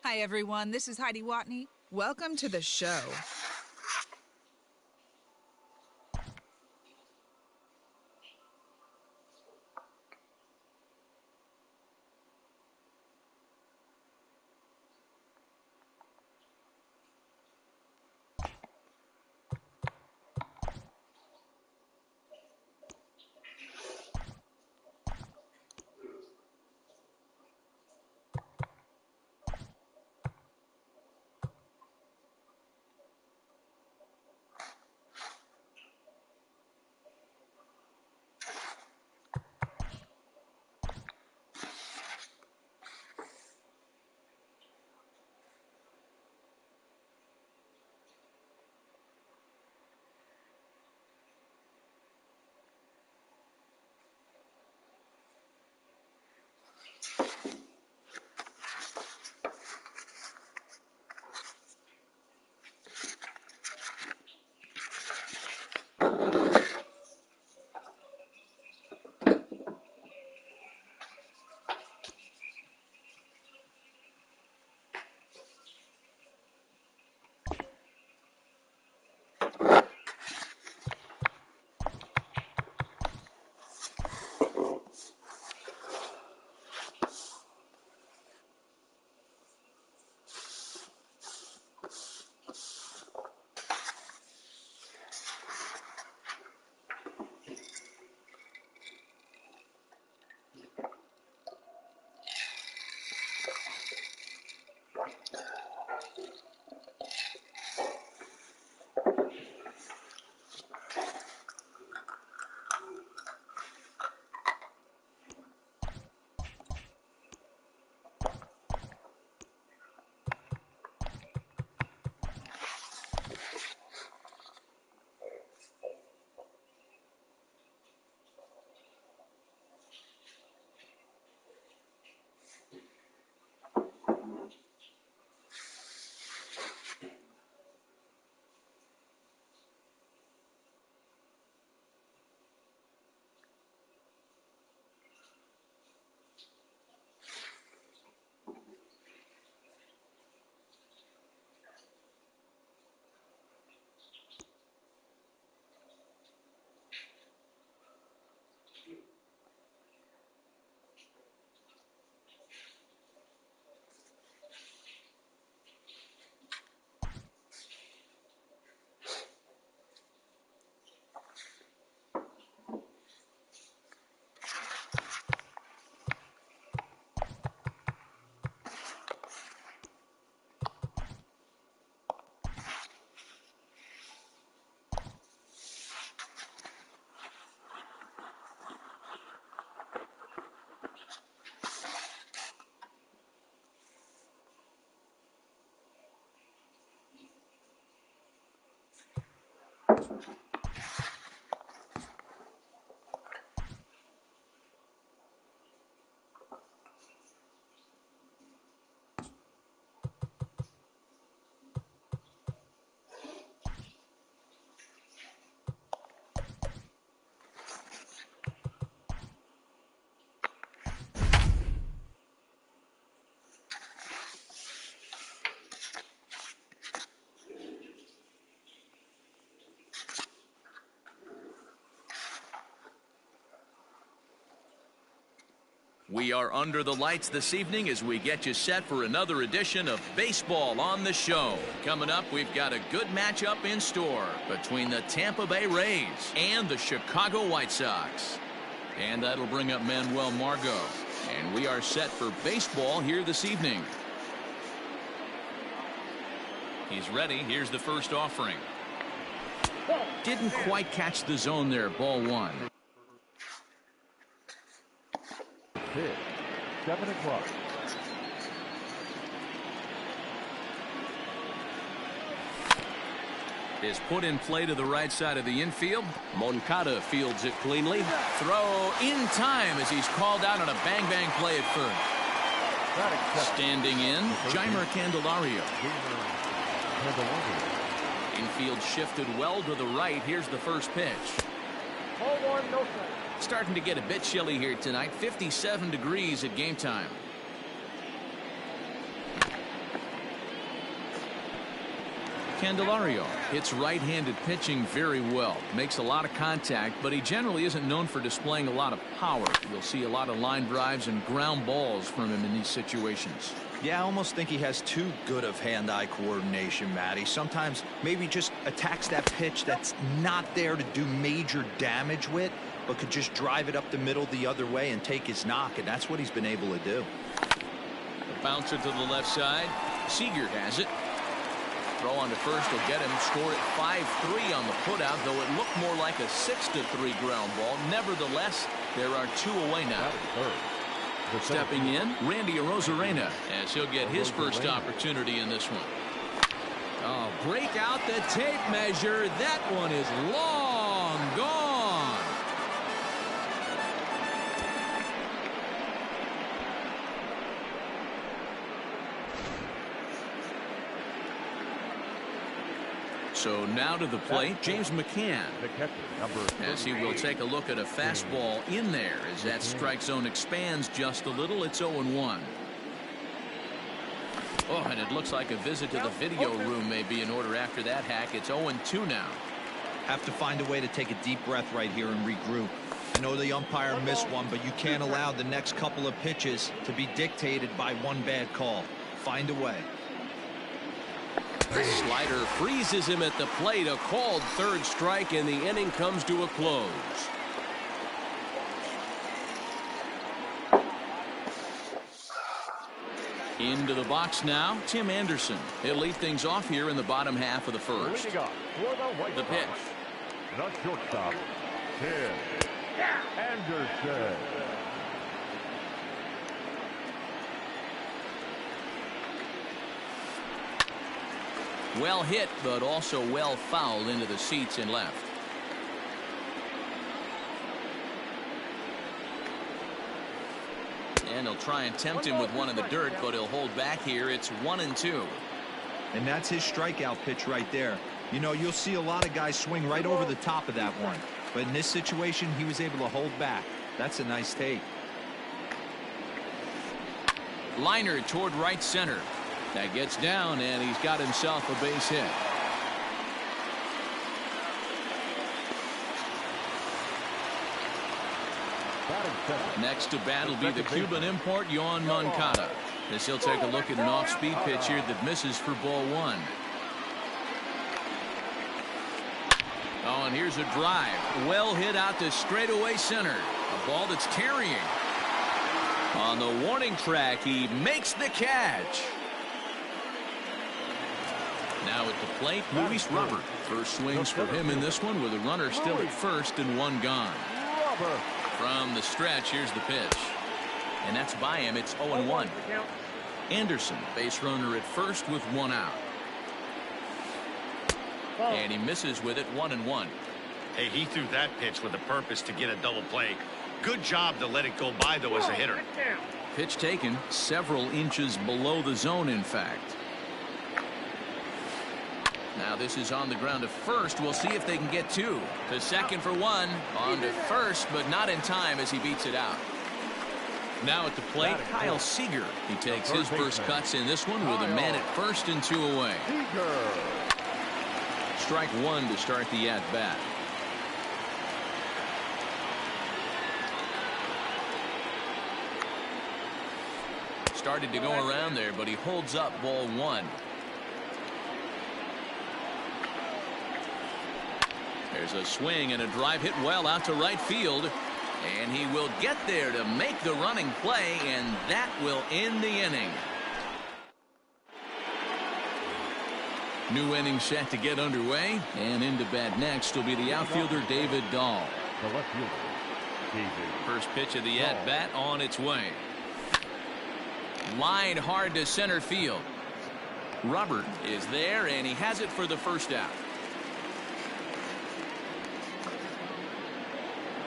Hi, everyone. This is Heidi Watney. Welcome to the show. We are under the lights this evening as we get you set for another edition of Baseball on the Show. Coming up, we've got a good matchup in store between the Tampa Bay Rays and the Chicago White Sox. And that'll bring up Manuel Margot. And we are set for baseball here this evening. He's ready. Here's the first offering. Didn't quite catch the zone there. Ball one. Pitch, 7 o'clock. Is put in play to the right side of the infield. Moncada fields it cleanly. Throw in time as he's called out on a bang-bang play at first. Standing in, Jeimer Candelario. Infield shifted well to the right. Here's the first pitch. Ball one, no strike. Starting to get a bit chilly here tonight. 57 degrees at game time. Candelario hits right-handed pitching very well. Makes a lot of contact, but he generally isn't known for displaying a lot of power. You'll see a lot of line drives and ground balls from him in these situations. Yeah, I almost think he has too good of hand-eye coordination, Matty. Sometimes maybe just attacks that pitch that's not there to do major damage with, but could just drive it up the middle the other way and take his knock, and that's what he's been able to do. The bouncer to the left side. Seager has it. Throw on to first will get him. Score at 5-3 on the putout, though it looked more like a 6-3 ground ball. Nevertheless, there are 2 away now. Stepping in, Randy Arozarena, as he'll get his first opportunity in this one. Oh, break out the tape measure. That one is long gone. So now to the plate, James McCann, as he will take a look at a fastball in there as that strike zone expands just a little. It's 0-1. Oh, and it looks like a visit to the video room may be in order after that hack. It's 0-2 now. Have to find a way to take a deep breath right here and regroup. I know the umpire missed one, but you can't allow the next couple of pitches to be dictated by one bad call. Find a way. The slider freezes him at the plate. A called third strike, and the inning comes to a close. Into the box now, Tim Anderson. He'll lead things off here in the bottom half of the first. The pitch. The shortstop, Tim Anderson. Well hit, but also well fouled into the seats and left. And he'll try and tempt him with one in the dirt, but he'll hold back here. It's 1-2. And that's his strikeout pitch right there. You know, you'll see a lot of guys swing right over the top of that one. But in this situation, he was able to hold back. That's a nice take. Liner toward right center. That gets down, and he's got himself a base hit. Next to bat will be the Cuban import, Yoan Moncada. As he'll take a look at an off-speed pitch here that misses for ball 1. Oh, and here's a drive. Well hit out to straightaway center. A ball that's carrying. On the warning track, he makes the catch. Now at the plate, Luis Robert. First swings for him in this one with a runner still at first and one gone. From the stretch, here's the pitch. And that's by him. It's 0-1. Anderson, base runner at first with one out. And he misses with it, 1-1. Hey, he threw that pitch with a purpose to get a double play. Good job to let it go by, though, as a hitter. Pitch taken several inches below the zone, in fact. Now this is on the ground to first. We'll see if they can get 2. To second for 1. On to first, but not in time as he beats it out. Now at the plate, Kyle Seager. He takes his first cuts in this one with a man at first and 2 away. Strike 1 to start the at-bat. Started to go around there, but he holds up ball 1. There's a swing and a drive hit well out to right field. And he will get there to make the running play, and that will end the inning. New inning set to get underway, and into bat next will be the outfielder David Dahl. The left fielder, David. First pitch of the at-bat on its way. Line hard to center field. Robert is there, and he has it for the first out.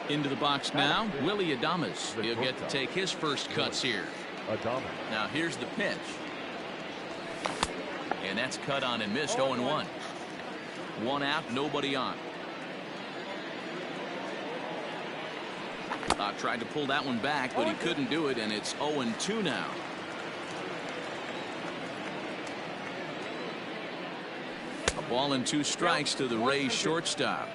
Into the box now, Willy Adames. He'll get to take his first cuts here. Now here's the pitch. And that's cut on and missed, 0-1. One out, nobody on. Tried to pull that one back, but he couldn't do it, and it's 0-2 now. Ball and 2 strikes to the Rays shortstop.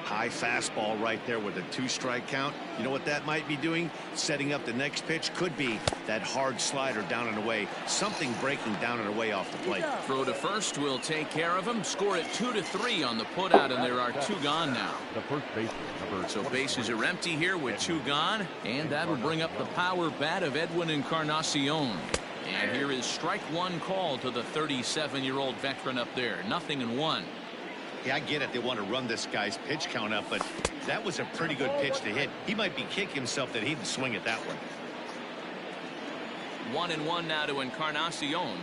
High fastball right there with a 2-strike count. You know what that might be doing? Setting up the next pitch. Could be that hard slider down and away. Something breaking down and away off the plate. Throw to first will take care of him. Score it 2-3 on the putout, and there are 2 gone now. The first baseman, number So bases are empty here with 2 gone, and that'll bring up the power bat of Edwin Encarnacion. And here is strike 1 call to the 37-year-old veteran up there. 0-1. Yeah, I get it. They want to run this guy's pitch count up, but that was a pretty good pitch to hit. He might be kicking himself that he didn't swing it that way. 1-1 now to Encarnacion.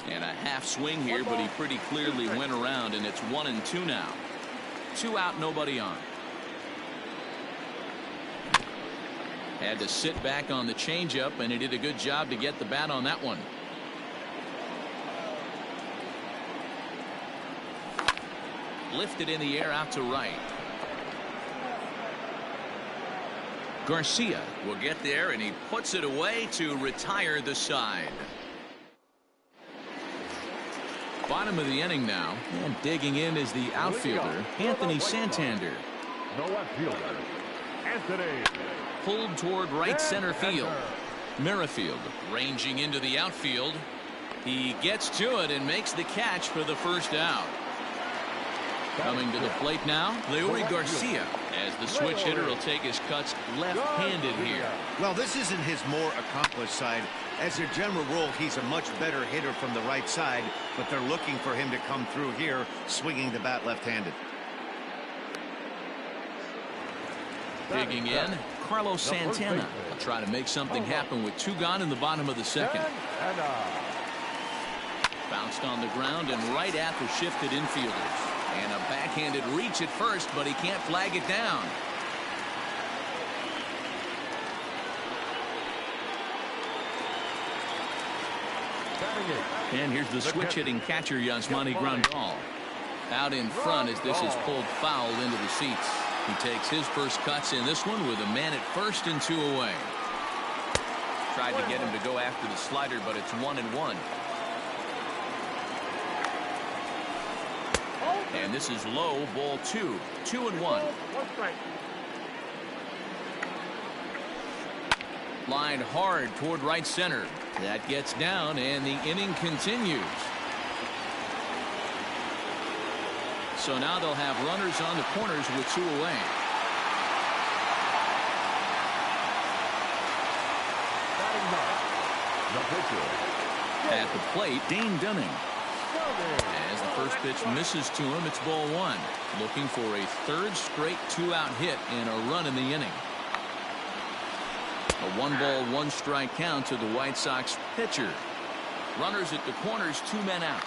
And a half swing here, but he pretty clearly went around, and it's 1-2 now. 2 out, nobody on. Had to sit back on the changeup, and he did a good job to get the bat on that one. Lifted in the air out to right. Garcia will get there, and he puts it away to retire the side. Bottom of the inning now, and digging in is the outfielder Anthony Santander. no left fielder, Anthony. Pulled toward right center field. Merrifield ranging into the outfield. He gets to it and makes the catch for the first out. Coming to the plate now, Leury Garcia, as the switch hitter will take his cuts left-handed here. Well, this isn't his more accomplished side. As a general rule, he's a much better hitter from the right side, but they're looking for him to come through here, swinging the bat left-handed. Digging in, Carlos Santana will try to make something happen with 2 gone in the bottom of the second. Bounced on the ground and right at the shifted infielders. And a backhanded reach at first, but he can't flag it down. And here's the switch hitting catcher Yasmani Grandal. Out in front as this is pulled foul into the seats. He takes his first cuts in this one with a man at first and 2 away. Tried to get him to go after the slider, but it's 1-1. And this is low, ball 2. 2-1. Line hard toward right center. That gets down, and the inning continues. So now they'll have runners on the corners with 2 away. At the plate, Dane Dunning. As the first pitch misses to him, it's ball 1. Looking for a 3rd straight 2-out hit and a run in the inning. A 1-ball, 1-strike count to the White Sox pitcher. Runners at the corners, 2 men out.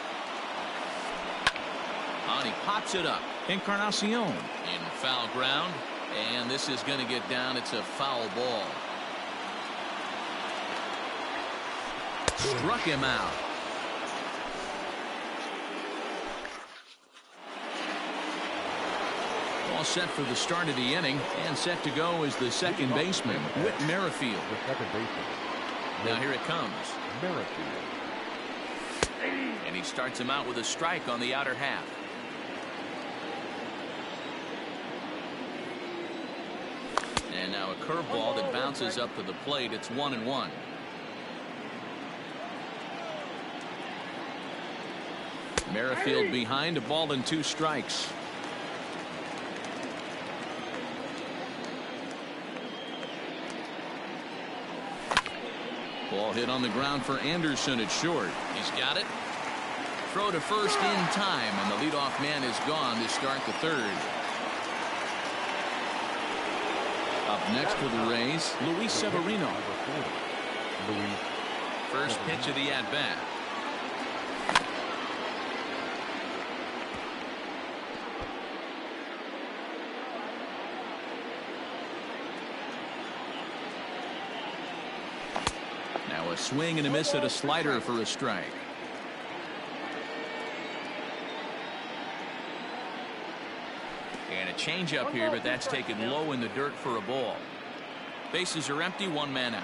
And he pops it up. Encarnacion in foul ground, and this is going to get down. It's a foul ball. Struck him out. All set for the start of the inning, and set to go is the second baseman, Whit Merrifield. The second baseman. Now here it comes. Merrifield. And he starts him out with a strike on the outer half. And now a curveball that bounces up to the plate. It's 1-1. Merrifield behind, a ball and 2 strikes. Ball hit on the ground for Anderson at short. He's got it. Throw to first in time, and the leadoff man is gone to start the 3rd. Up next for the Rays, Luis Severino. First pitch of the at-bat. Now a swing and a miss at a slider for a strike. And a changeup here, but that's taken low in the dirt for a ball. Bases are empty, 1 man out.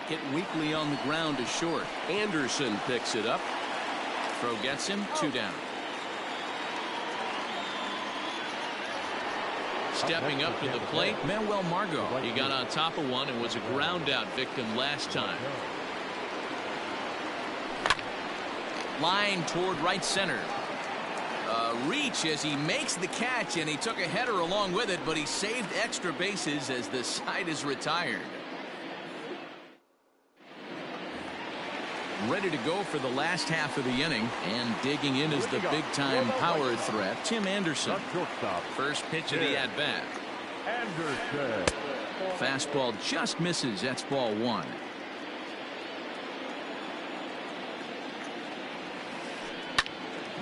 Hit weakly on the ground to short. Anderson picks it up. Throw gets him, 2 down. Stepping up to the plate, Manuel Margot. He got on top of one and was a ground out victim last time. Line toward right center. Reach as he makes the catch, and he took a header along with it, but he saved extra bases as the side is retired. Ready to go for the last half of the inning, and digging in is the big-time power threat, Tim Anderson. First pitch of the at-bat. Anderson. Fastball just misses. That's ball 1.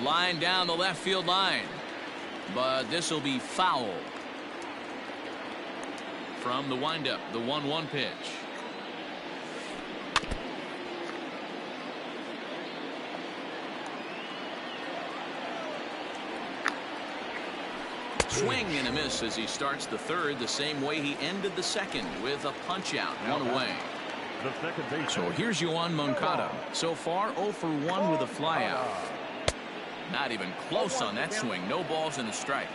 Line down the left field line, but this will be foul. From the windup, the 1-1 pitch. Swing and a miss as he starts the third the same way he ended the second, with a punch out, 1 away. So here's Yoan Moncada. So far 0 for 1 with a flyout. Not even close on that swing. No balls and a strike.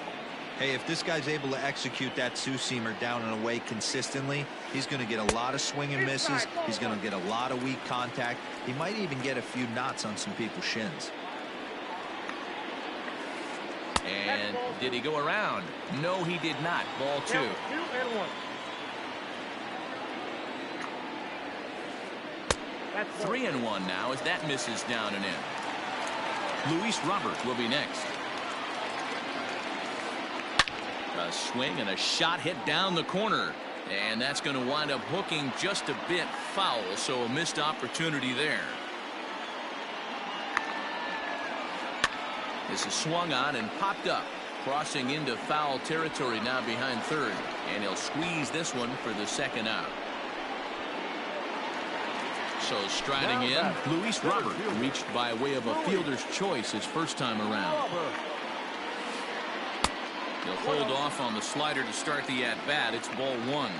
Hey, if this guy's able to execute that two-seamer down and away consistently, he's going to get a lot of swing and misses. He's going to get a lot of weak contact. He might even get a few knots on some people's shins. And did he go around? No, he did not. Ball 2. 3-1 now as that misses down and in. Luis Robert will be next. A swing and a shot hit down the corner, and that's going to wind up hooking just a bit foul, so a missed opportunity there. This is swung on and popped up, crossing into foul territory now behind third, and he'll squeeze this one for the second out. So striding in, Luis Robert, reached by way of a fielder's choice his first time around. He'll hold off on the slider to start the at-bat. It's ball 1.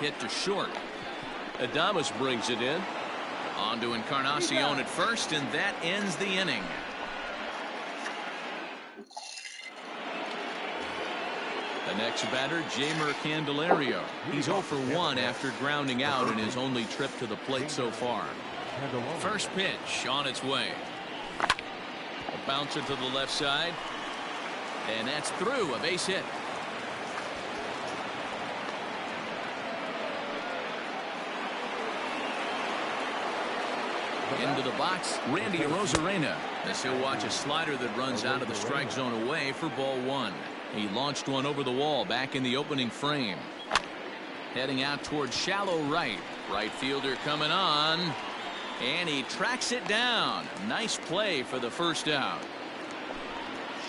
Hit to short. Adames brings it in. On to Encarnacion at first, and that ends the inning. The next batter, Jeimer Candelario. He's 0 for 1 after grounding out in his only trip to the plate so far. First pitch on its way. A bouncer to the left side. And that's through, a base hit. Into the box, Randy Arozarena, as he'll watch a slider that runs out of the strike zone away for ball 1. He launched one over the wall back in the opening frame. Heading out towards shallow right. Right fielder coming on. And he tracks it down. Nice play for the first out.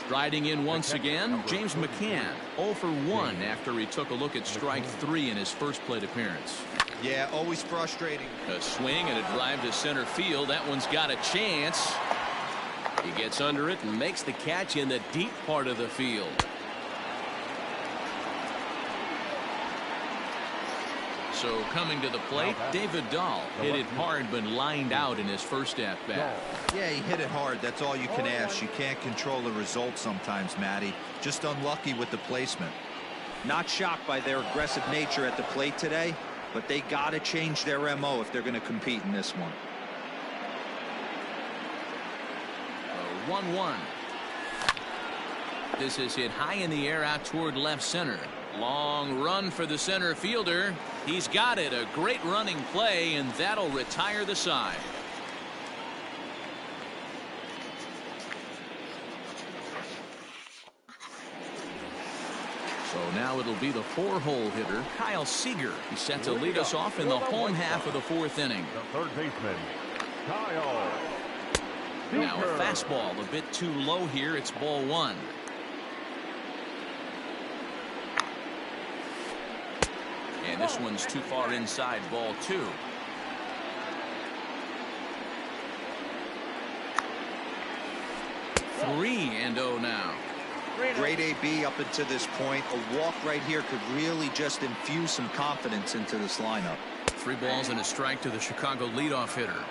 Striding in once again, James McCann. 0 for 1 after he took a look at strike 3 in his first plate appearance. Yeah, always frustrating. A swing and a drive to center field. That one's got a chance. He gets under it and makes the catch in the deep part of the field. So coming to the plate, David Dahl hit it hard but lined out in his first at-bat. Yeah, he hit it hard. That's all you can ask. You can't control the result sometimes, Matty. Just unlucky with the placement. Not shocked by their aggressive nature at the plate today, but they got to change their MO if they're going to compete in this one. 1-1. This is hit high in the air out toward left center. Long run for the center fielder. He's got it. A great running play, and that'll retire the side. So now it'll be the 4-hole hitter, Kyle Seager. He's set to lead us off in the home half of the 4th inning. The third baseman, Kyle Seager. Now a fastball a bit too low here. It's ball 1. And this one's too far inside, ball 2. Three and 0 now. Great AB up until this point. A walk right here could really just infuse some confidence into this lineup. 3 balls and a strike to the Chicago leadoff hitter.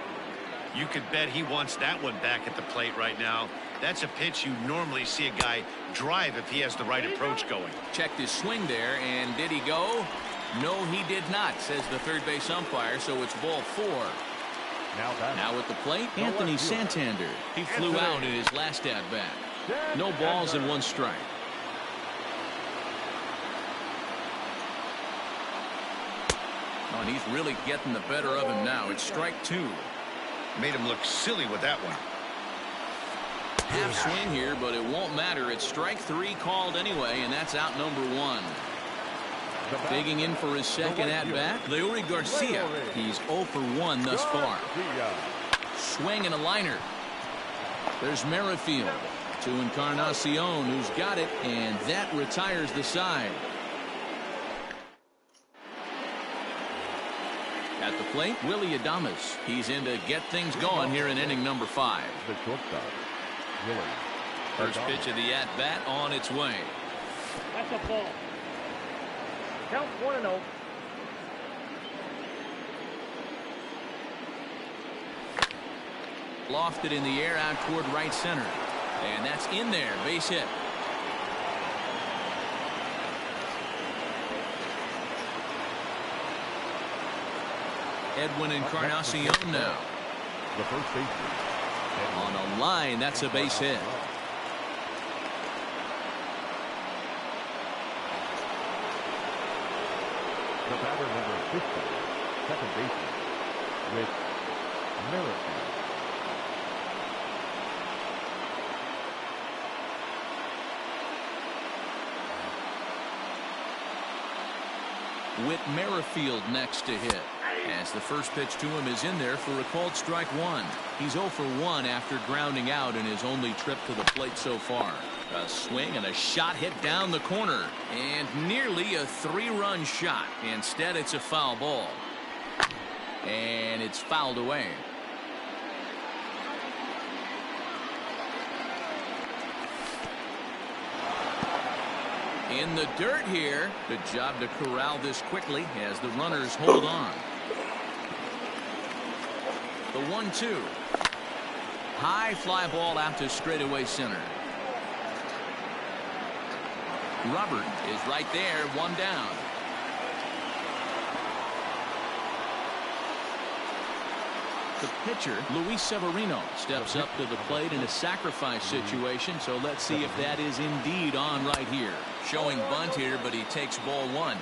You could bet he wants that one back at the plate right now. That's a pitch you normally see a guy drive if he has the right approach going. Checked his swing there, and did he go? No, he did not, says the third base umpire, so it's ball 4. Now at the plate, Anthony Santander. He flew out in his last at-bat. No balls and 1 strike. Oh, and he's really getting the better of him now. It's strike 2. Made him look silly with that one. Half swing here, but it won't matter. It's strike 3 called anyway, and that's out number 1. Digging in for his second at-bat, Leury Garcia. He's 0 for 1 thus far. Swing and a liner. There's Merrifield to Encarnacion, who's got it, and that retires the side. At the plate, Willy Adames. He's in to get things going here in inning number 5. The shortstop, Willy. First pitch of the at-bat on its way. That's a ball. Count 1-0. Lofted in the air out toward right center. And that's in there. Base hit. Edwin Encarnacion now. The first baseman. On a line, that's a base hit. The batter number 50, second baseman, with Merrifield. Whit Merrifield next to hit, as the first pitch to him is in there for a called strike 1. He's 0 for 1 after grounding out in his only trip to the plate so far. A swing and a shot hit down the corner, and nearly a 3-run shot. Instead, it's a foul ball, and it's fouled away. In the dirt here. Good job to corral this quickly as the runners hold on. The 1-2. High fly ball out to straightaway center. Robert is right there, 1 down. The pitcher, Luis Severino, steps up to the plate in a sacrifice situation, so let's see if that is indeed on right here. Showing bunt here, but he takes ball 1.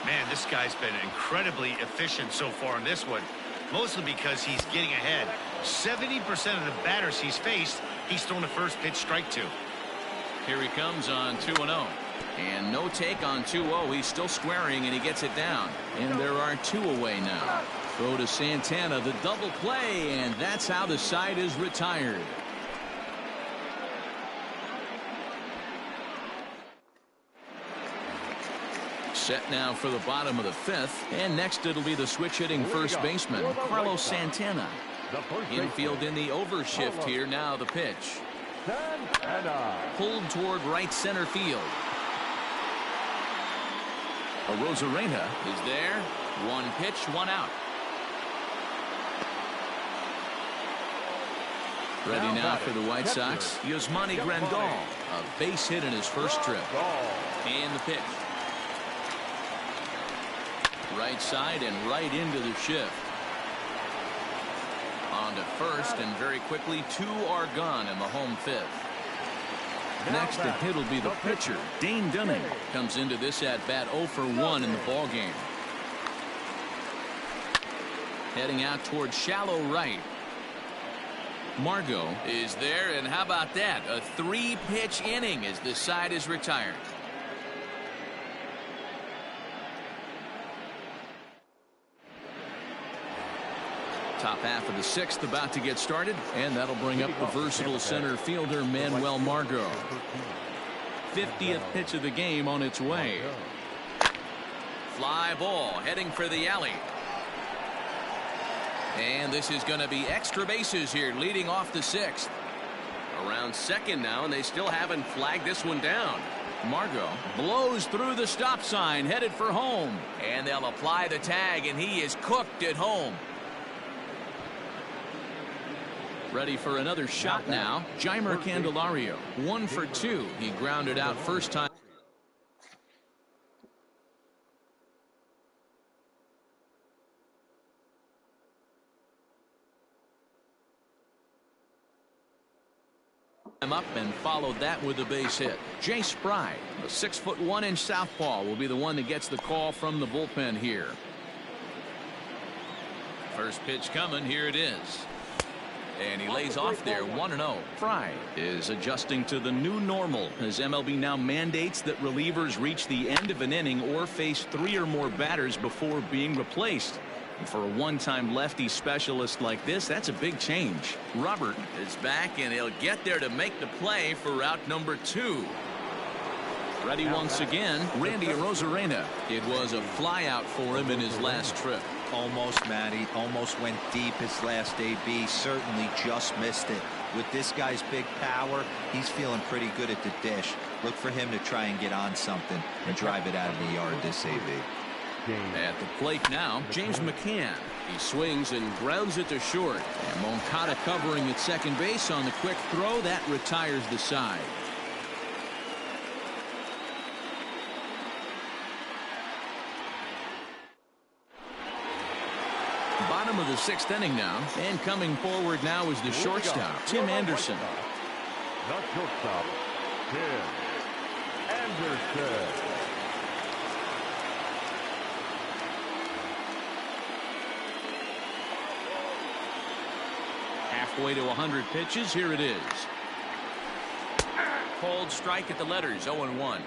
Man, this guy's been incredibly efficient so far in this one, mostly because he's getting ahead. 70% of the batters he's faced, he's thrown the first pitch strike 2. Here he comes on 2-0. And no take on 2-0. He's still squaring, and he gets it down. And there are 2 away now. Throw to Santana, the double play, and that's how the side is retired. Set now for the bottom of the 5th, and next it'll be the switch-hitting first baseman, Carlos Santana. Infield in the overshift here. Now the pitch. Pulled toward right center field. Arozarena is there. 1 pitch, 1 out. Ready now for the White Sox, Yasmani Grandal. A base hit in his first trip. And the pitch. Right side and right into the shift. On to first, and very quickly 2 are gone in the home 5th. Next to hit will be the pitcher, Dane Dunning. Comes into this at-bat 0 for 1 in the ballgame. Heading out towards shallow right. Margot is there, and how about that? A 3-pitch inning as the side is retired. Top half of the 6th about to get started, and that'll bring up the versatile center fielder Manuel Margot. 50th pitch of the game on its way. Fly ball heading for the alley. And this is going to be extra bases here leading off the 6th. Around second now, and they still haven't flagged this one down. Margot blows through the stop sign, headed for home. And they'll apply the tag, and he is cooked at home. Ready for another shot now. Jeimer Candelario, 1 for 2. He grounded out first time. Up and followed that with a base hit. Jay Spry, a 6'1" southpaw, will be the one that gets the call from the bullpen here. First pitch coming. Here it is. And he lays off there, 1-0. Fry is adjusting to the new normal as MLB now mandates that relievers reach the end of an inning or face 3 or more batters before being replaced. And for a one-time lefty specialist like this, that's a big change. Robert is back, and he'll get there to make the play for route number 2. Ready once again, Randy Arozarena. It was a flyout for him in his last trip. Almost, Matty. Almost went deep his last AB. Certainly just missed it. With this guy's big power, he's feeling pretty good at the dish. Look for him to try and get on something and drive it out of the yard this AB. At the plate now, James McCann. He swings and grounds it to short. And Moncada covering at second base on the quick throw. That retires the side. Bottom of the 6th inning now. And coming forward now is the shortstop, Tim Anderson. The shortstop, Tim Anderson. Halfway to 100 pitches. Here it is. Cold strike at the letters, 0-1.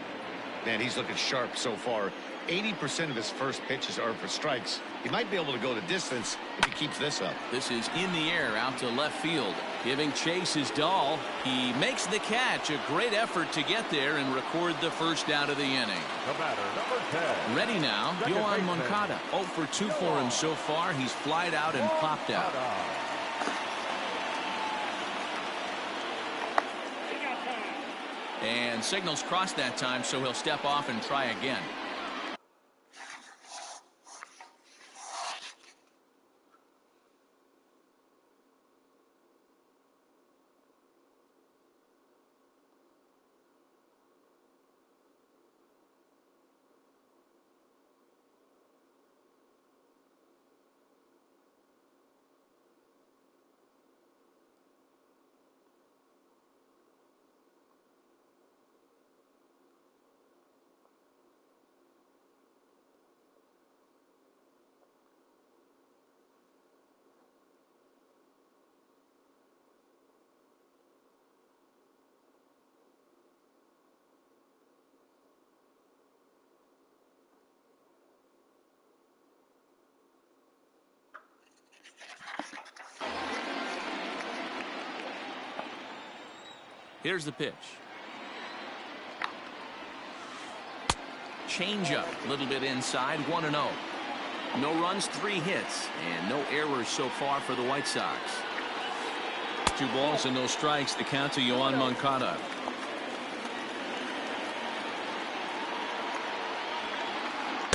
Man, he's looking sharp so far. 80% of his first pitches are for strikes. He might be able to go the distance if he keeps this up. This is in the air out to left field. Giving chase is Dahl. He makes the catch. A great effort to get there and record the first out of the inning. The batter, number 10. Ready now, Yoan Moncada. 0 for 2 for him so far. He's flied out and popped out. And signals crossed that time, so he'll step off and try again. Here's the pitch. Changeup, a little bit inside, 1-0. No runs, 3 hits, and no errors so far for the White Sox. 2 balls and no strikes. The count to Yoan Moncada.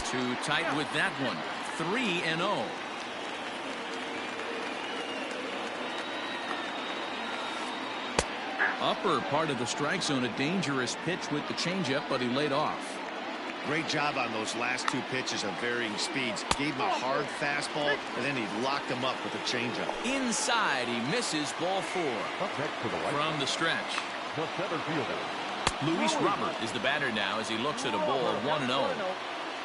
Too tight with that one. 3-0. Upper part of the strike zone, a dangerous pitch with the changeup, but he laid off. Great job on those last 2 pitches of varying speeds. Gave him a hard fastball, and then he locked him up with a changeup. Inside, he misses ball 4. From the stretch. The center fielder, Luis Robert is the batter now as he looks at a ball, 1-0.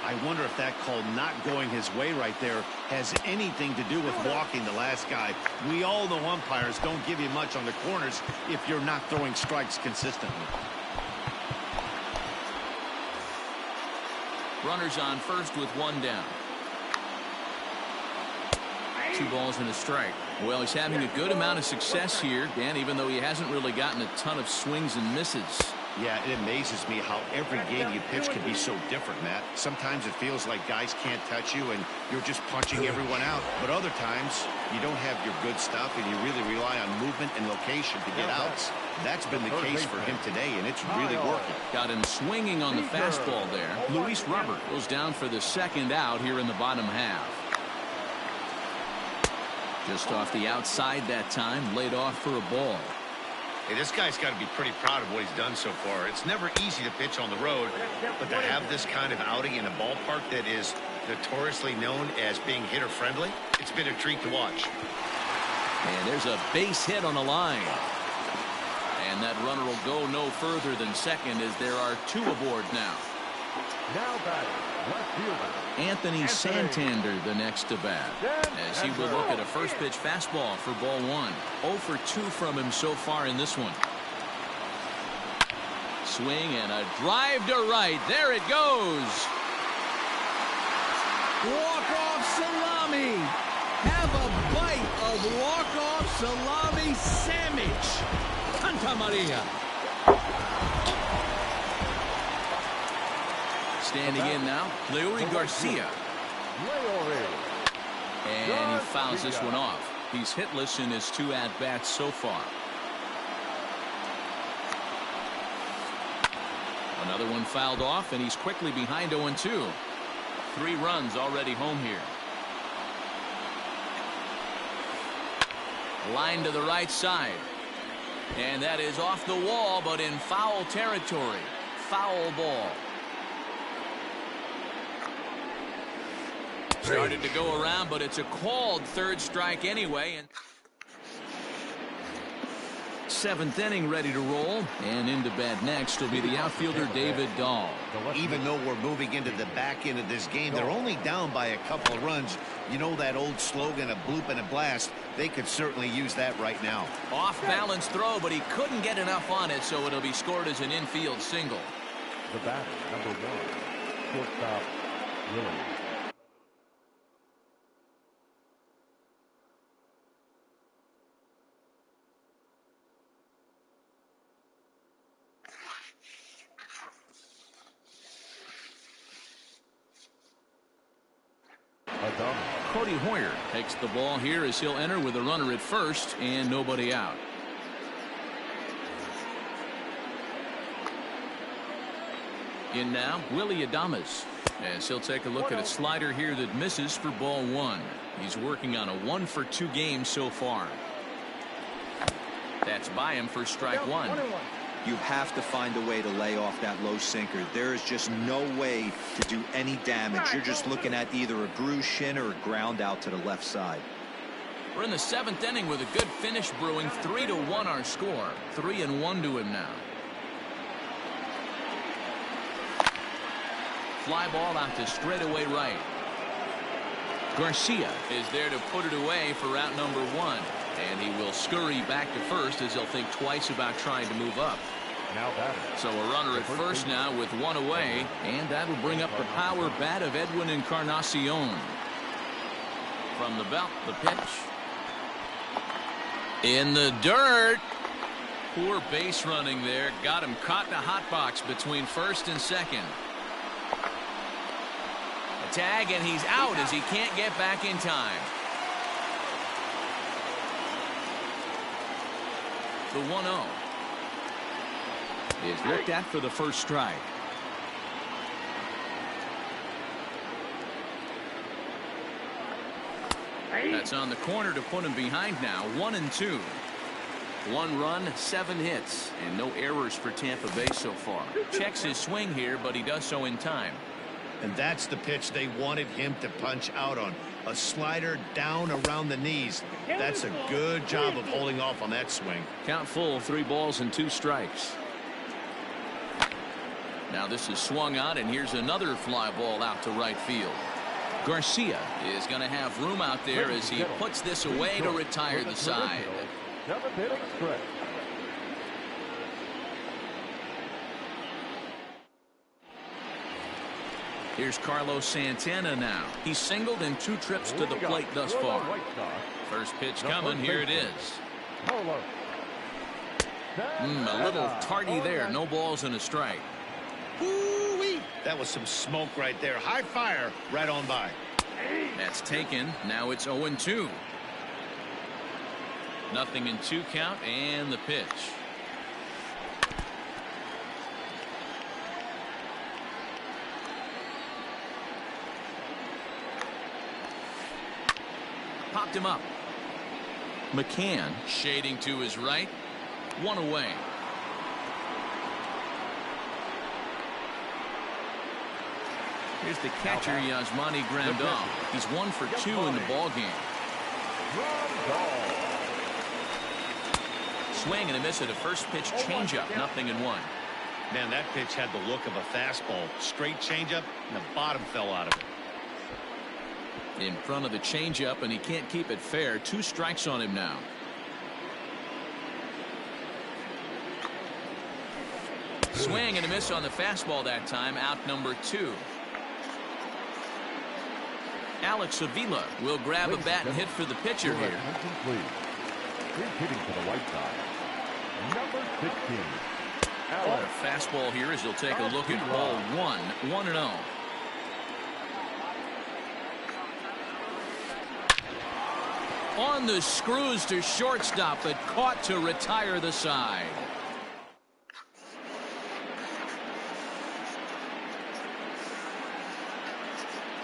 I wonder if that call not going his way right there has anything to do with walking the last guy. We all know umpires don't give you much on the corners if you're not throwing strikes consistently. Runners on first with 1 down. 2 balls and a strike. Well, he's having a good amount of success here, Dan, even though he hasn't really gotten a ton of swings and misses. Yeah, it amazes me how every game you pitch can be so different, Matt. Sometimes it feels like guys can't touch you and you're just punching everyone out. But other times, you don't have your good stuff and you really rely on movement and location to get outs. That's been the case for him today, and it's really working. Got him swinging on the fastball there. Luis Robert goes down for the second out here in the bottom half. Just off the outside that time, laid off for a ball. Hey, this guy's got to be pretty proud of what he's done so far. It's never easy to pitch on the road, but to have this kind of outing in a ballpark that is notoriously known as being hitter-friendly, it's been a treat to watch. And there's a base hit on the line. And that runner will go no further than second as there are two aboard now. Now batting, left fielder Anthony Santander the next to bat, as he will look at a first pitch fastball for ball one. 0 for 2 from him so far in this one. Swing and a drive to right. There it goes. Walk-off salami. Have a bite of walk-off salami sandwich. Santa Maria. Standing in now, Leury Garcia. And he fouls this one off. He's hitless in his 2 at-bats so far. Another one fouled off, and he's quickly behind 0-2. 3 runs already home here. Line to the right side. And that is off the wall, but in foul territory. Foul ball. Started to go around, but it's a called third strike anyway. And 7th inning ready to roll. And into bat next will be the outfielder David Dahl. Even though we're moving into the back end of this game, they're only down by a couple of runs. You know that old slogan, a bloop and a blast? They could certainly use that right now. Off balance throw, but he couldn't get enough on it, so it'll be scored as an infield single. The batter, number 1, shortstop, Willie. Cody Hoyer takes the ball here as he'll enter with a runner at first and nobody out. In now, Willie Adames, as he'll take a look at a slider here that misses for ball 1. He's working on a 1 for 2 game so far. That's by him for strike 1. You have to find a way to lay off that low sinker. There is just no way to do any damage. You're just looking at either a bruised shin or a ground out to the left side. We're in the 7th inning with a good finish brewing. 3-1 our score. 3-1 to him now. Fly ball out to straightaway right. Garcia is there to put it away for out number 1. And he will scurry back to first as he'll think twice about trying to move up. So a runner at first now with 1 away, and that'll bring up the power bat of Edwin Encarnacion. From the belt, the pitch. In the dirt. Poor base running there. Got him caught in a hot box between first and second. A tag, and he's out as he can't get back in time. The 1-0 is looked at for the first strike. That's on the corner to put him behind now. 1-2. 1 run, 7 hits, and no errors for Tampa Bay so far. Checks his swing here, but he does so in time. And that's the pitch they wanted him to punch out on. A slider down around the knees. That's a good job of holding off on that swing. Count full, 3 balls and 2 strikes. Now this is swung on, and here's another fly ball out to right field. Garcia is going to have room out there as he puts this away to retire the side. 7th inning stretch. Here's Carlos Santana now. He's singled in 2 trips to the plate thus far. First pitch coming. Here it is. A little tardy there. No balls and a strike. Woo-wee. That was some smoke right there. High fire right on by. That's taken. Now it's 0-2. 0-2 count and the pitch. Popped him up. McCann shading to his right. One away. Here's the catcher, Yasmani Grandal. He's 1 for 2 in the ball game. Swing and a miss at a first pitch changeup. 0-1. Man, that pitch had the look of a fastball. Straight changeup, and the bottom fell out of it. In front of the changeup, and he can't keep it fair. 2 strikes on him now. Swing and a miss on the fastball that time. Out number 2. Alex Avila will grab a bat and hit for the pitcher here. He's hitting to the right side. Number 16. A fastball here as he'll take a look at ball 1. 1-0. On the screws to shortstop, but caught to retire the side.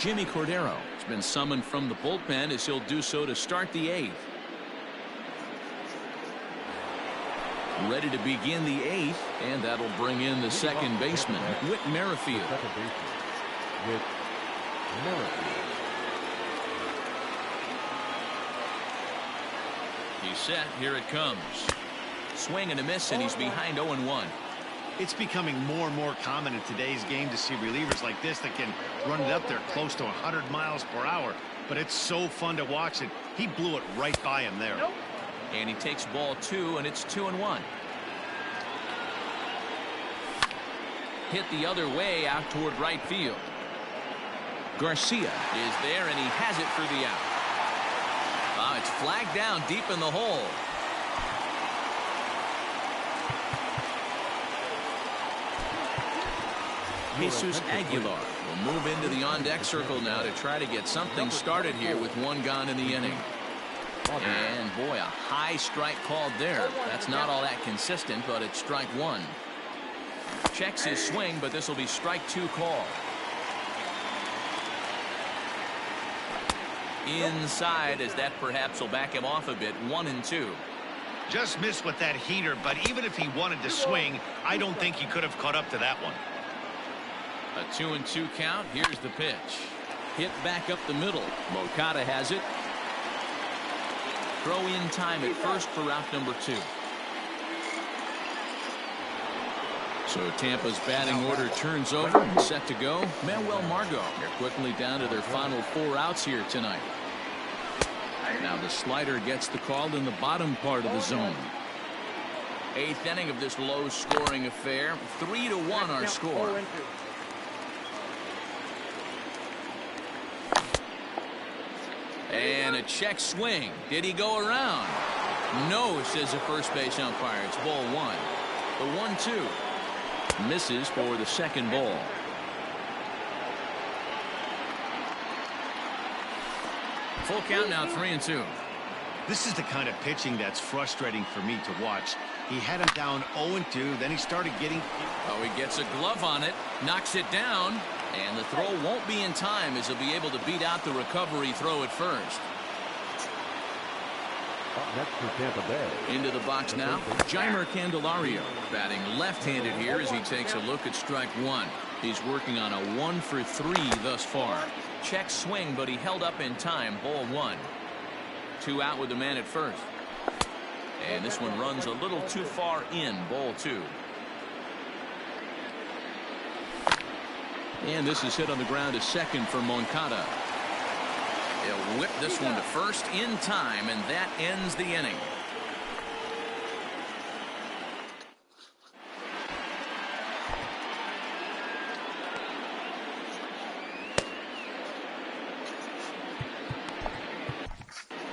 Jimmy Cordero has been summoned from the bullpen as he'll do so to start the 8th. Ready to begin the 8th, and that'll bring in the second baseman, Whit Merrifield. He's set. Here it comes. Swing and a miss, and he's behind 0-1. It's becoming more and more common in today's game to see relievers like this that can run it up there close to 100 miles per hour. But it's so fun to watch it. He blew it right by him there. And he takes ball 2, and it's 2-1. Hit the other way out toward right field. Garcia is there, and he has it for the out. It's flagged down deep in the hole. Jesus Aguilar will move into the on-deck circle now to try to get something started here with 1 gone in the inning. And boy, a high strike called there. That's not all that consistent, but it's strike 1. Checks his swing, but this will be strike 2 call. Inside, as that perhaps will back him off a bit. 1-2. Just missed with that heater, but even if he wanted to swing, I don't think he could have caught up to that one. A 2-2 count. Here's the pitch. Hit back up the middle. Moncada has it. Throw in time at first for out number 2. So Tampa's batting order turns over and set to go. Manuel Margot. They're quickly down to their final 4 outs here tonight. Now the slider gets the call in the bottom part of the zone. 8th inning of this low-scoring affair. 3-1 our score. And a check swing. Did he go around? No, says the first base umpire. It's ball 1. The 1-2. Misses for the second ball. Full count now, 3-2. This is the kind of pitching that's frustrating for me to watch. He had him down 0-2, then he started getting... Oh, he gets a glove on it, knocks it down, and the throw won't be in time as he'll be able to beat out the recovery throw at first. Up next for Tampa Bay. Into the box now, Jeimer Candelario, batting left-handed here as he takes a look at strike 1. He's working on a 1 for 3 thus far. Check swing, but he held up in time. Ball 1. 2 out with the man at first. And this one runs a little too far in. Ball 2. And this is hit on the ground to second for Moncada. He'll whip this one to first in time, and that ends the inning.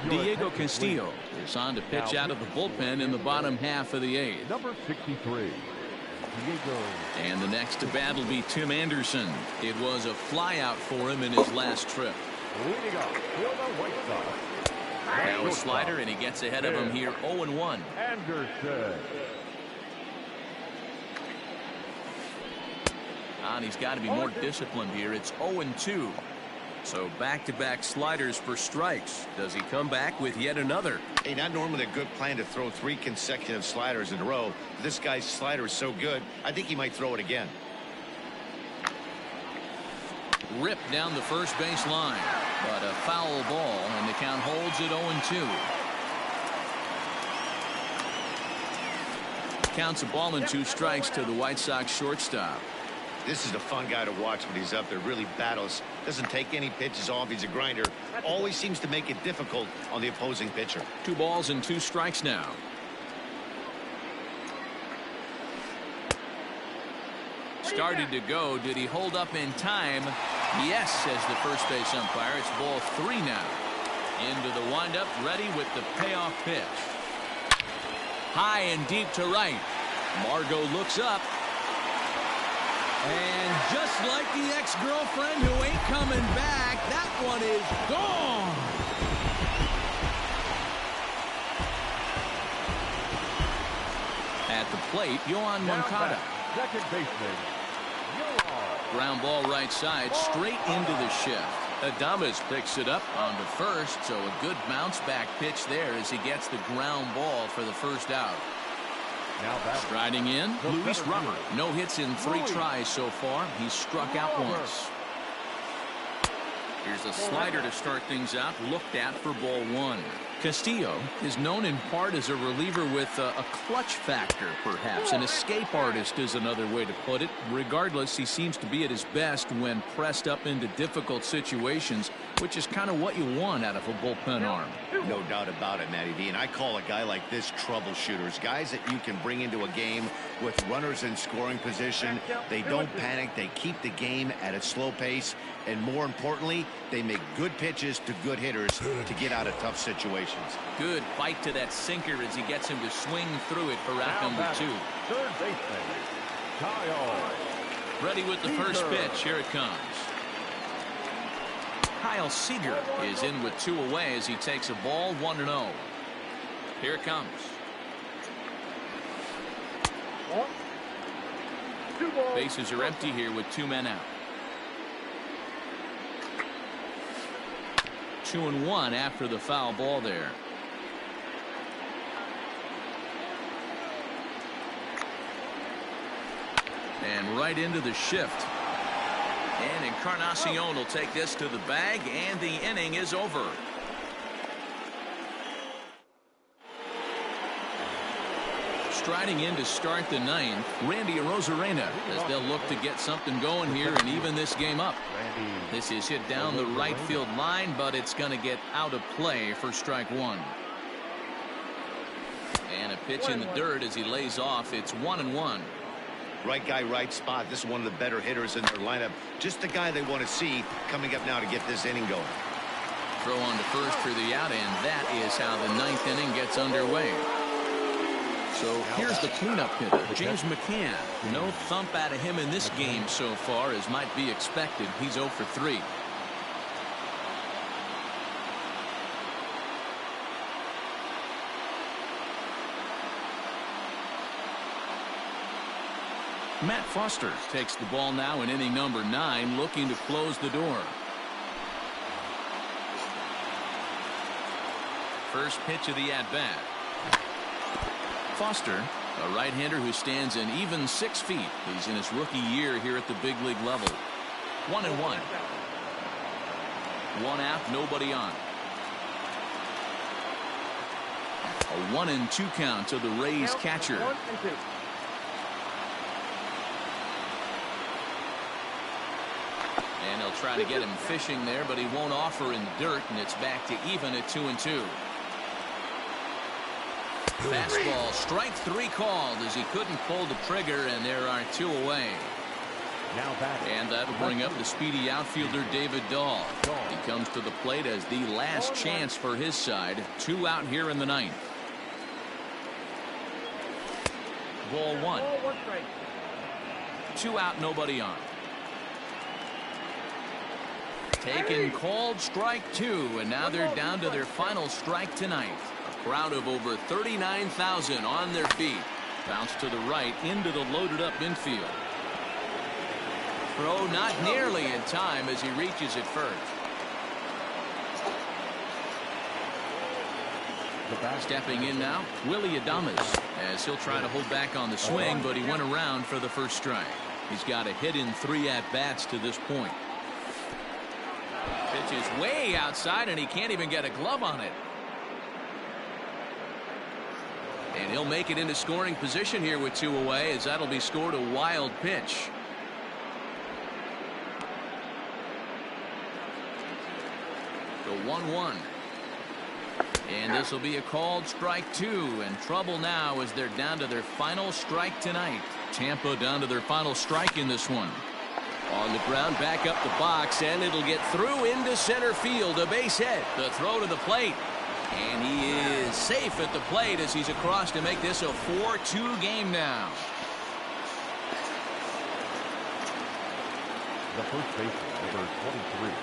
Diego Castillo is on to pitch out of the bullpen in the bottom half of the 8th. Number 63. Diego. And the next to bat will be Tim Anderson. It was a flyout for him in his last trip. Leading off, Fielder White Sox. Now a slider, and he gets ahead of him here 0-1. Anderson. And he's got to be more disciplined here. It's 0-2. So back-to-back sliders for strikes. Does he come back with yet another? Hey, not normally a good plan to throw 3 consecutive sliders in a row. This guy's slider is so good, I think he might throw it again. Ripped down the first base line, but a foul ball, and the count holds at 0-2. Counts a ball and 2 strikes to the White Sox shortstop. This is a fun guy to watch when he's up there. Really battles. Doesn't take any pitches off. He's a grinder. Always seems to make it difficult on the opposing pitcher. 2 balls and 2 strikes now. Started to go. Did he hold up in time? Yes, says the first base umpire. It's ball 3 now. Into the windup, ready with the payoff pitch. High and deep to right. Margot looks up. And just like the ex-girlfriend who ain't coming back, that one is gone. At the plate, Yoan Moncada. Second baseman, Yoan. Ground ball right side, straight into the shift. Adames picks it up on the first, so a good bounce back pitch there as he gets the ground ball for the first out. Now back. Striding in, Luis Robert. No hits in 3 tries so far. He's struck out once. Here's a slider to start things out, looked at for ball 1. Castillo is known in part as a reliever with a clutch factor, perhaps. An escape artist is another way to put it. Regardless, he seems to be at his best when pressed up into difficult situations, which is kind of what you want out of a bullpen arm. No doubt about it, Matty D. And I call a guy like this troubleshooters. Guys that you can bring into a game with runners in scoring position. They don't panic. They keep the game at a slow pace. And more importantly, they make good pitches to good hitters to get out of tough situations. Good bite to that sinker as he gets him to swing through it for out number 2. Third baseman, Kyle. Ready with the first pitch. Here it comes. Kyle Seager is in with 2 away as he takes a ball 1-0. Here it comes. 2 balls. Bases are empty here with 2 men out. 2-1 after the foul ball there. And right into the shift. And Encarnacion will take this to the bag, and the inning is over. Striding in to start the 9th, Randy Arozarena, as they'll look to get something going here and even this game up. This is hit down the right field line, but it's going to get out of play for strike 1. And a pitch in the dirt as he lays off. It's 1-1. Right guy, right spot. This is one of the better hitters in their lineup. Just the guy they want to see coming up now to get this inning going. Throw on to first for the out, and that is how the 9th inning gets underway. So here's the cleanup hitter, James McCann. No thump out of him in this game so far, as might be expected. He's 0 for 3. Matt Foster takes the ball now in inning number 9, looking to close the door. First pitch of the at-bat. Foster, a right-hander who stands an even 6 feet. He's in his rookie year here at the big league level. 1-1. 1 out, nobody on. A 1-2 count to the Rays catcher. 1-2. And they'll try to get him fishing there, but he won't offer in the dirt, and it's back to even at 2-2. Fastball, strike 3 called as he couldn't pull the trigger, and there are 2 away. Now batting. And that'll bring up the speedy outfielder David Dahl. He comes to the plate as the last chance for his side. 2 out here in the 9th. Ball 1. Ball, 1 strike. 2 out, nobody on. Taken, called, strike 2, and now they're down to their final strike tonight. A crowd of over 39,000 on their feet. Bounce to the right into the loaded up infield. Throw not nearly in time as he reaches it first. Stepping in now, Willy Adames, as he'll try to hold back on the swing, but he went around for the first strike. He's got a hit in 3 at-bats to this point. Pitch is way outside, and he can't even get a glove on it. And he'll make it into scoring position here with 2 away, as that'll be scored a wild pitch. The 1-1. And this will be a called strike 2, and trouble now as they're down to their final strike tonight. Tampa down to their final strike in this one. On the ground, back up the box, and it'll get through into center field. A base hit. The throw to the plate. And he is safe at the plate as he's across to make this a 4-2 game now. The first baseman, number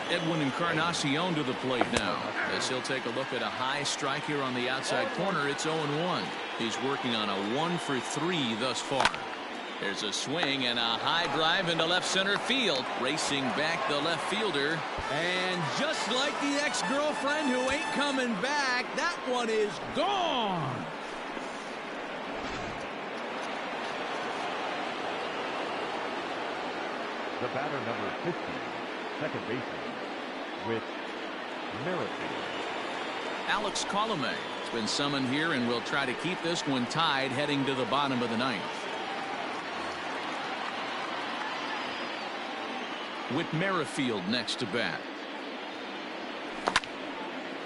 23. Edwin Encarnacion to the plate now, as he'll take a look at a high strike here on the outside corner. It's 0-1. He's working on a 1-for-3 thus far. There's a swing and a high drive into left center field. Racing back the left fielder. And just like the ex-girlfriend who ain't coming back, that one is gone. The batter, number 50, second baseman, with Merrifield. Alex Colome has been summoned here and will try to keep this one tied heading to the bottom of the 9th. With Merrifield next to bat.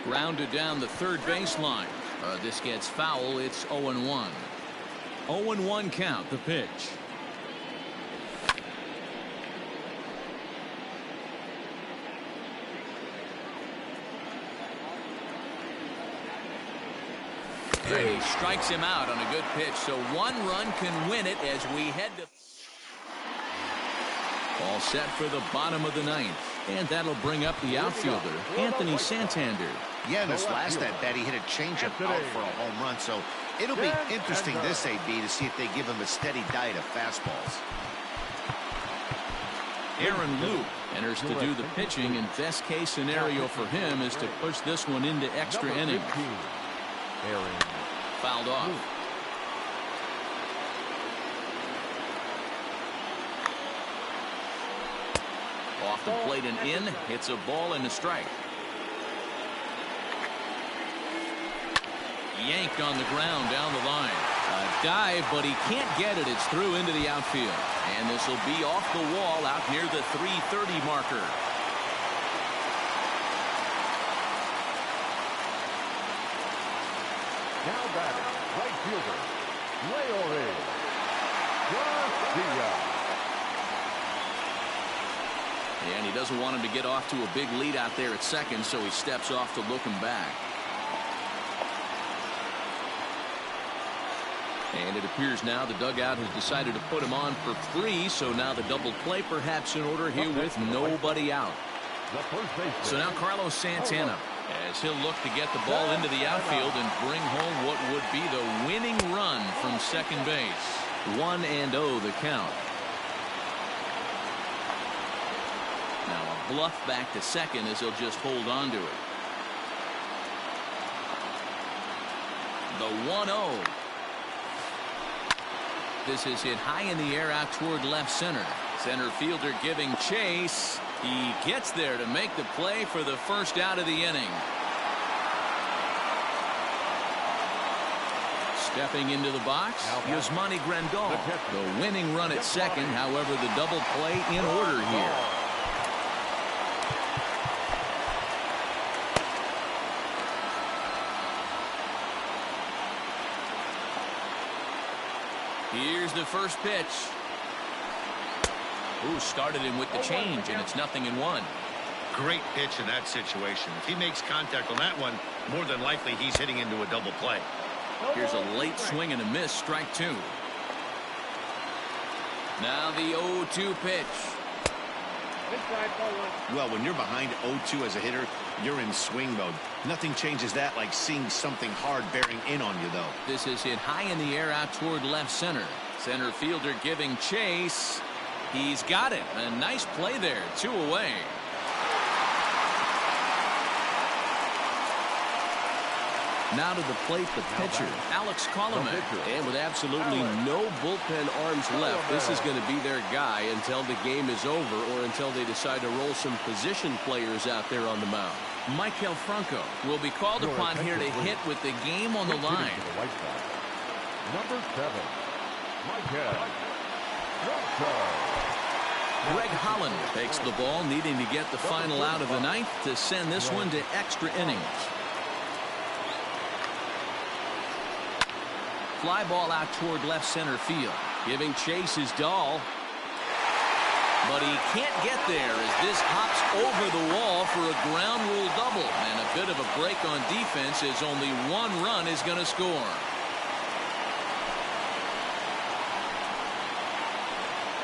Grounded down the third baseline. This gets foul. It's 0-1. 0-1 count, the pitch. And he strikes him out on a good pitch, so 1 run can win it as we head to... All set for the bottom of the 9th. And that'll bring up the outfielder, Anthony Santander. Yeah, in his last at-bat, he hit a changeup out for a home run, so it'll be interesting this AB to see if they give him a steady diet of fastballs. Aaron Loup enters to do the pitching, and best case scenario for him is to push this one into extra innings. Aaron. Fouled off. Off the plate and in. Hits a ball and a strike. Yanked on the ground down the line. A dive, but he can't get it. It's through into the outfield. And this will be off the wall out near the 330 marker. Now batting, right fielder, Leury Garcia. And he doesn't want him to get off to a big lead out there at second, so he steps off to look him back. And it appears now the dugout has decided to put him on for free, so now the double play perhaps in order here with nobody out. So now Carlos Santana, as he'll look to get the ball into the outfield and bring home what would be the winning run from second base. 1-0 the count. Now a bluff back to second as he'll just hold on to it. The 1-0. This is hit high in the air out toward left center. Center fielder giving chase. He gets there to make the play for the first out of the inning. Stepping into the box, Yasmani Grandal. The winning run at second, however, the double play in order here. Here's the first pitch. Ooh, started him with the change, and it's 0-1. Great pitch in that situation. If he makes contact on that one, more than likely he's hitting into a double play. Here's a late swing and a miss, strike 2. Now the 0-2 pitch. Well, when you're behind 0-2 as a hitter, you're in swing mode. Nothing changes that like seeing something hard bearing in on you, though. This is hit high in the air out toward left center. Center fielder giving chase. He's got it. A nice play there. 2 away. Now to the plate, the pitcher, Alex Colomé. And with absolutely no bullpen arms left, this is going to be their guy until the game is over or until they decide to roll some position players out there on the mound. Maikel Franco will be called upon here to hit with the game on the line. Number 7, Maikel Franco. Greg Holland takes the ball, needing to get the final out of the ninth to send this one to extra innings. Fly ball out toward left center field. Giving chase is Dahl. But he can't get there as this hops over the wall for a ground rule double. And a bit of a break on defense as only 1 run is going to score.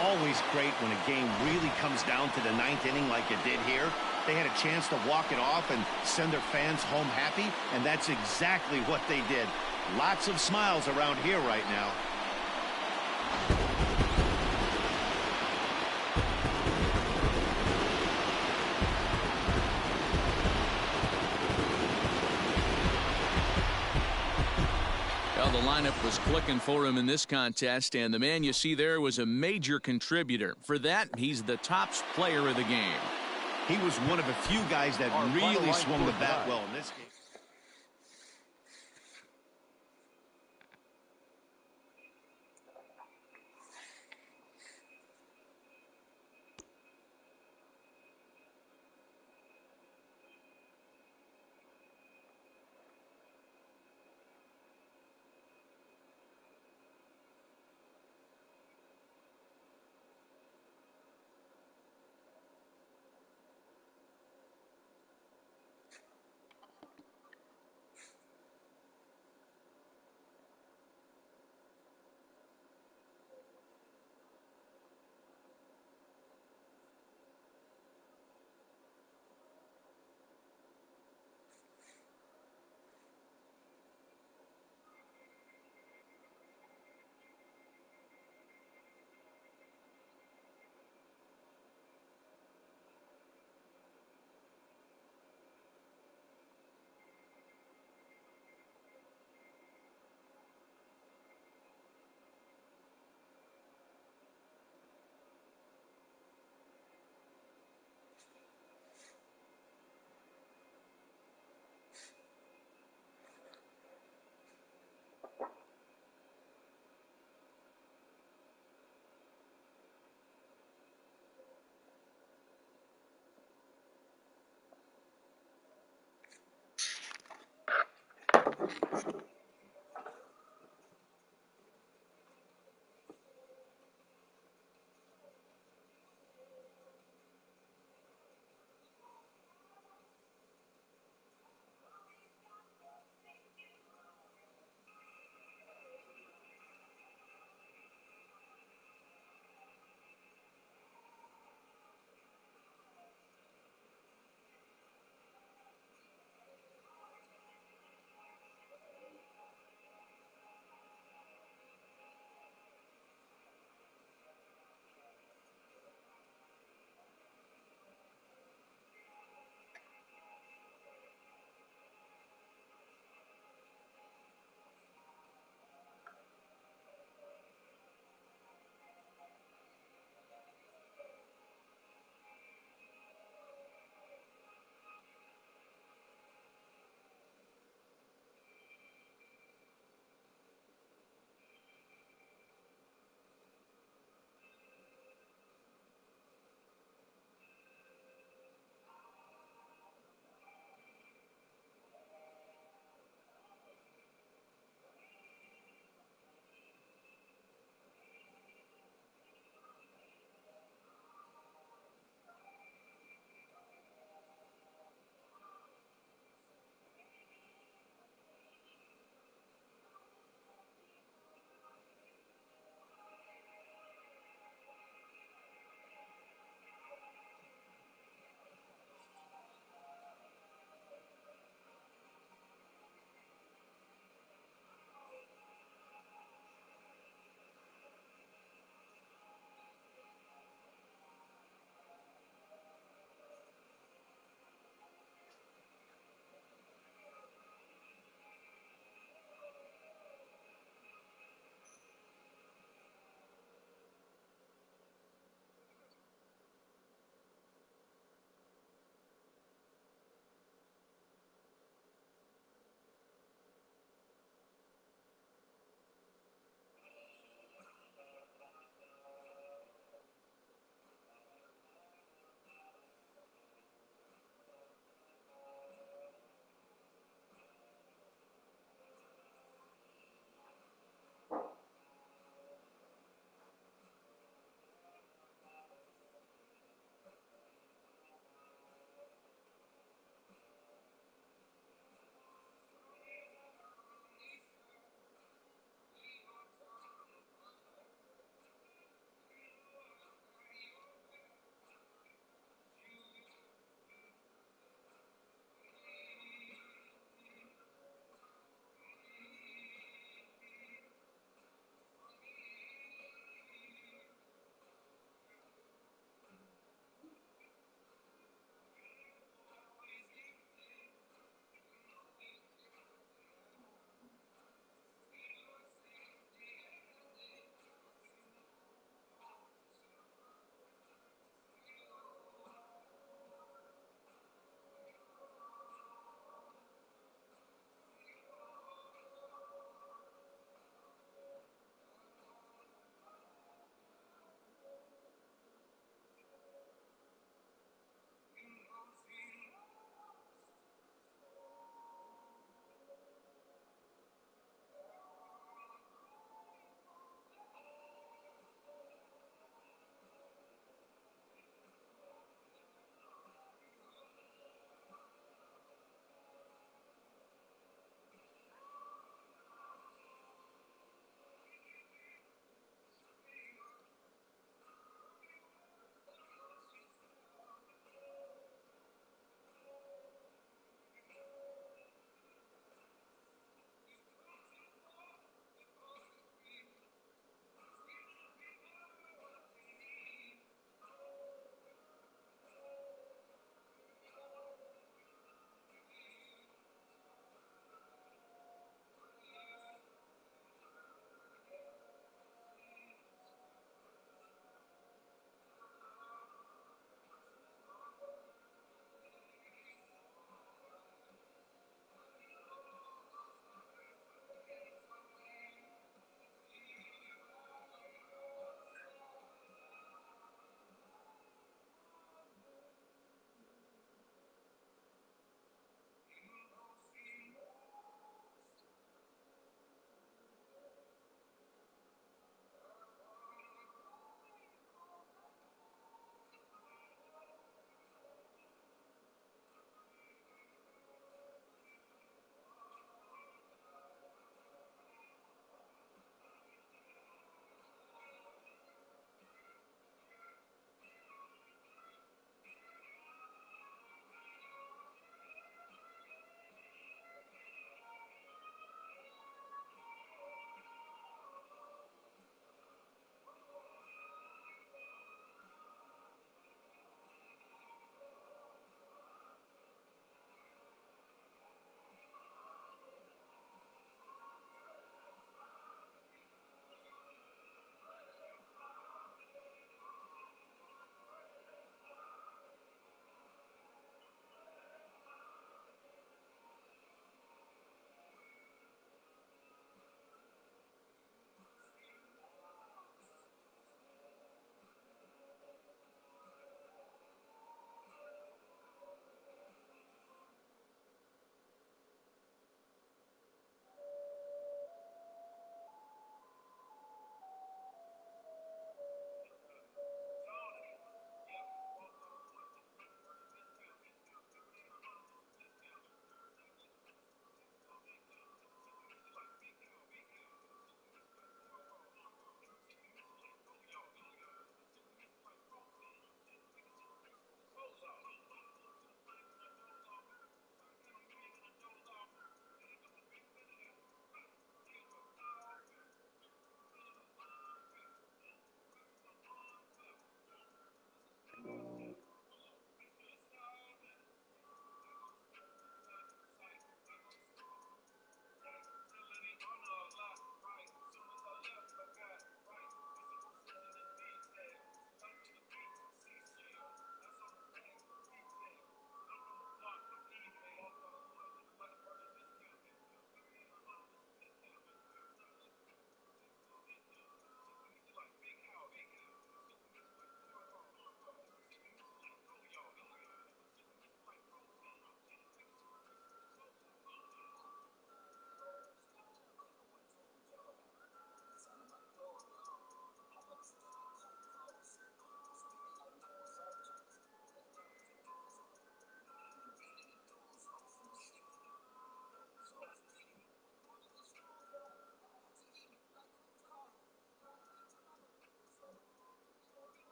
Always great when a game really comes down to the 9th inning like it did here. They had a chance to walk it off and send their fans home happy, and that's exactly what they did. Lots of smiles around here right now. Well, the lineup was clicking for him in this contest, and the man you see there was a major contributor. For that, he's the top player of the game. He was one of a few guys that really swung the bat well in this game.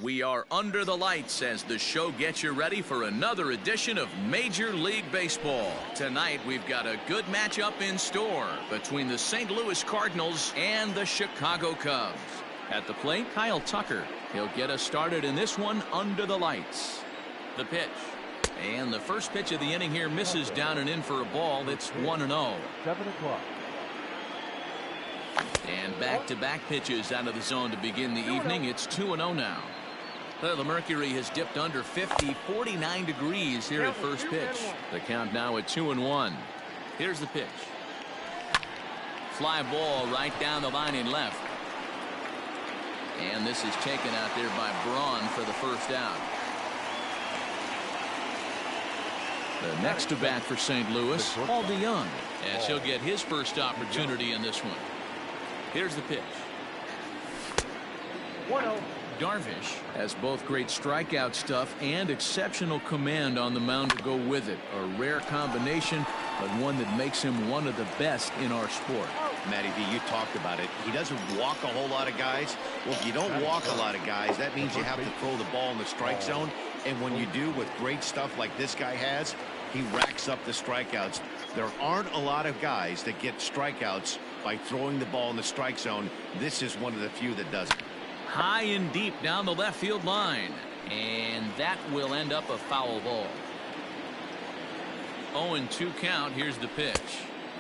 We are under the lights as the show gets you ready for another edition of Major League Baseball. Tonight, we've got a good matchup in store between the St. Louis Cardinals and the Chicago Cubs. At the plate, Kyle Tucker. He'll get us started in this one under the lights. The pitch. And the first pitch of the inning here misses down and in for a ball. It's 1-0. 7 o'clock. And back-to-back pitches out of the zone to begin the evening. It's 2-0 now. Well, the mercury has dipped under 50, 49 degrees here at first pitch. The count now at 2-1. Here's the pitch. Fly ball right down the line in left. And this is taken out there by Braun for the first out. The next to bat for St. Louis, Paul DeJong, as he'll get his first opportunity in this one. Here's the pitch. 1-0. Darvish has both great strikeout stuff and exceptional command on the mound to go with it. A rare combination, but one that makes him one of the best in our sport. Matty V, you talked about it. He doesn't walk a whole lot of guys. Well, if you don't walk a lot of guys, that means you have to throw the ball in the strike zone. And when you do, with great stuff like this guy has, he racks up the strikeouts. There aren't a lot of guys that get strikeouts by throwing the ball in the strike zone. This is one of the few that does it. High and deep down the left field line. And that will end up a foul ball. 0-2 count. Here's the pitch.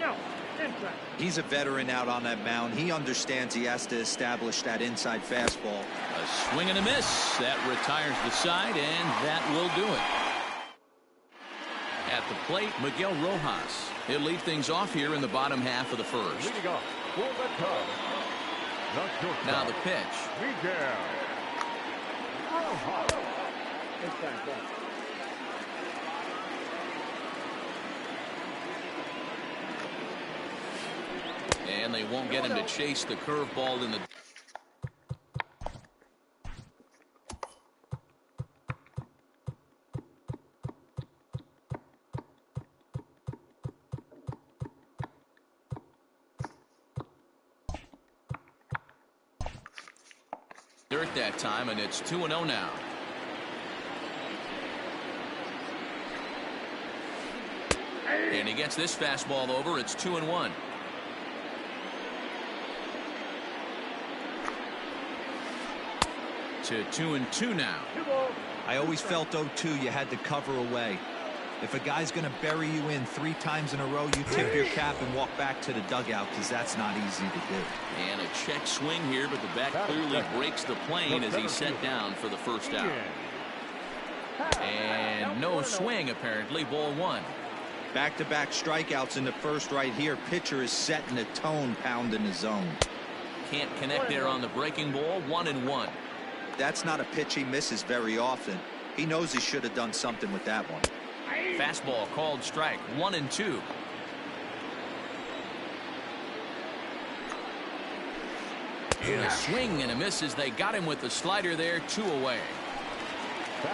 No. Inside. He's a veteran out on that mound. He understands he has to establish that inside fastball. A swing and a miss. That retires the side, and that will do it. At the plate, Miguel Rojas. He'll lead things off here in the bottom half of the first. Leading off for the Cubs. Now the pitch. Miguel Rojas. Inside. Ball. And they won't get him to chase the curveball in the... dirt that time, and it's 2-0 now. And he gets this fastball over. It's 2-1. To 2-2 now. I always felt 0-2 you had to cover away. If a guy's going to bury you in 3 times in a row, you tip your cap and walk back to the dugout, because that's not easy to do. And a check swing here, but the bat clearly breaks the plane as he's set down for the first out. And no swing, apparently. Ball 1. Back-to-back strikeouts in the first right here. Pitcher is setting the tone, pounding the zone. Can't connect there on the breaking ball. 1-1. That's not a pitch he misses very often. He knows he should have done something with that one. Fastball called strike. 1-2. A swing and a miss as they got him with the slider there. 2 away.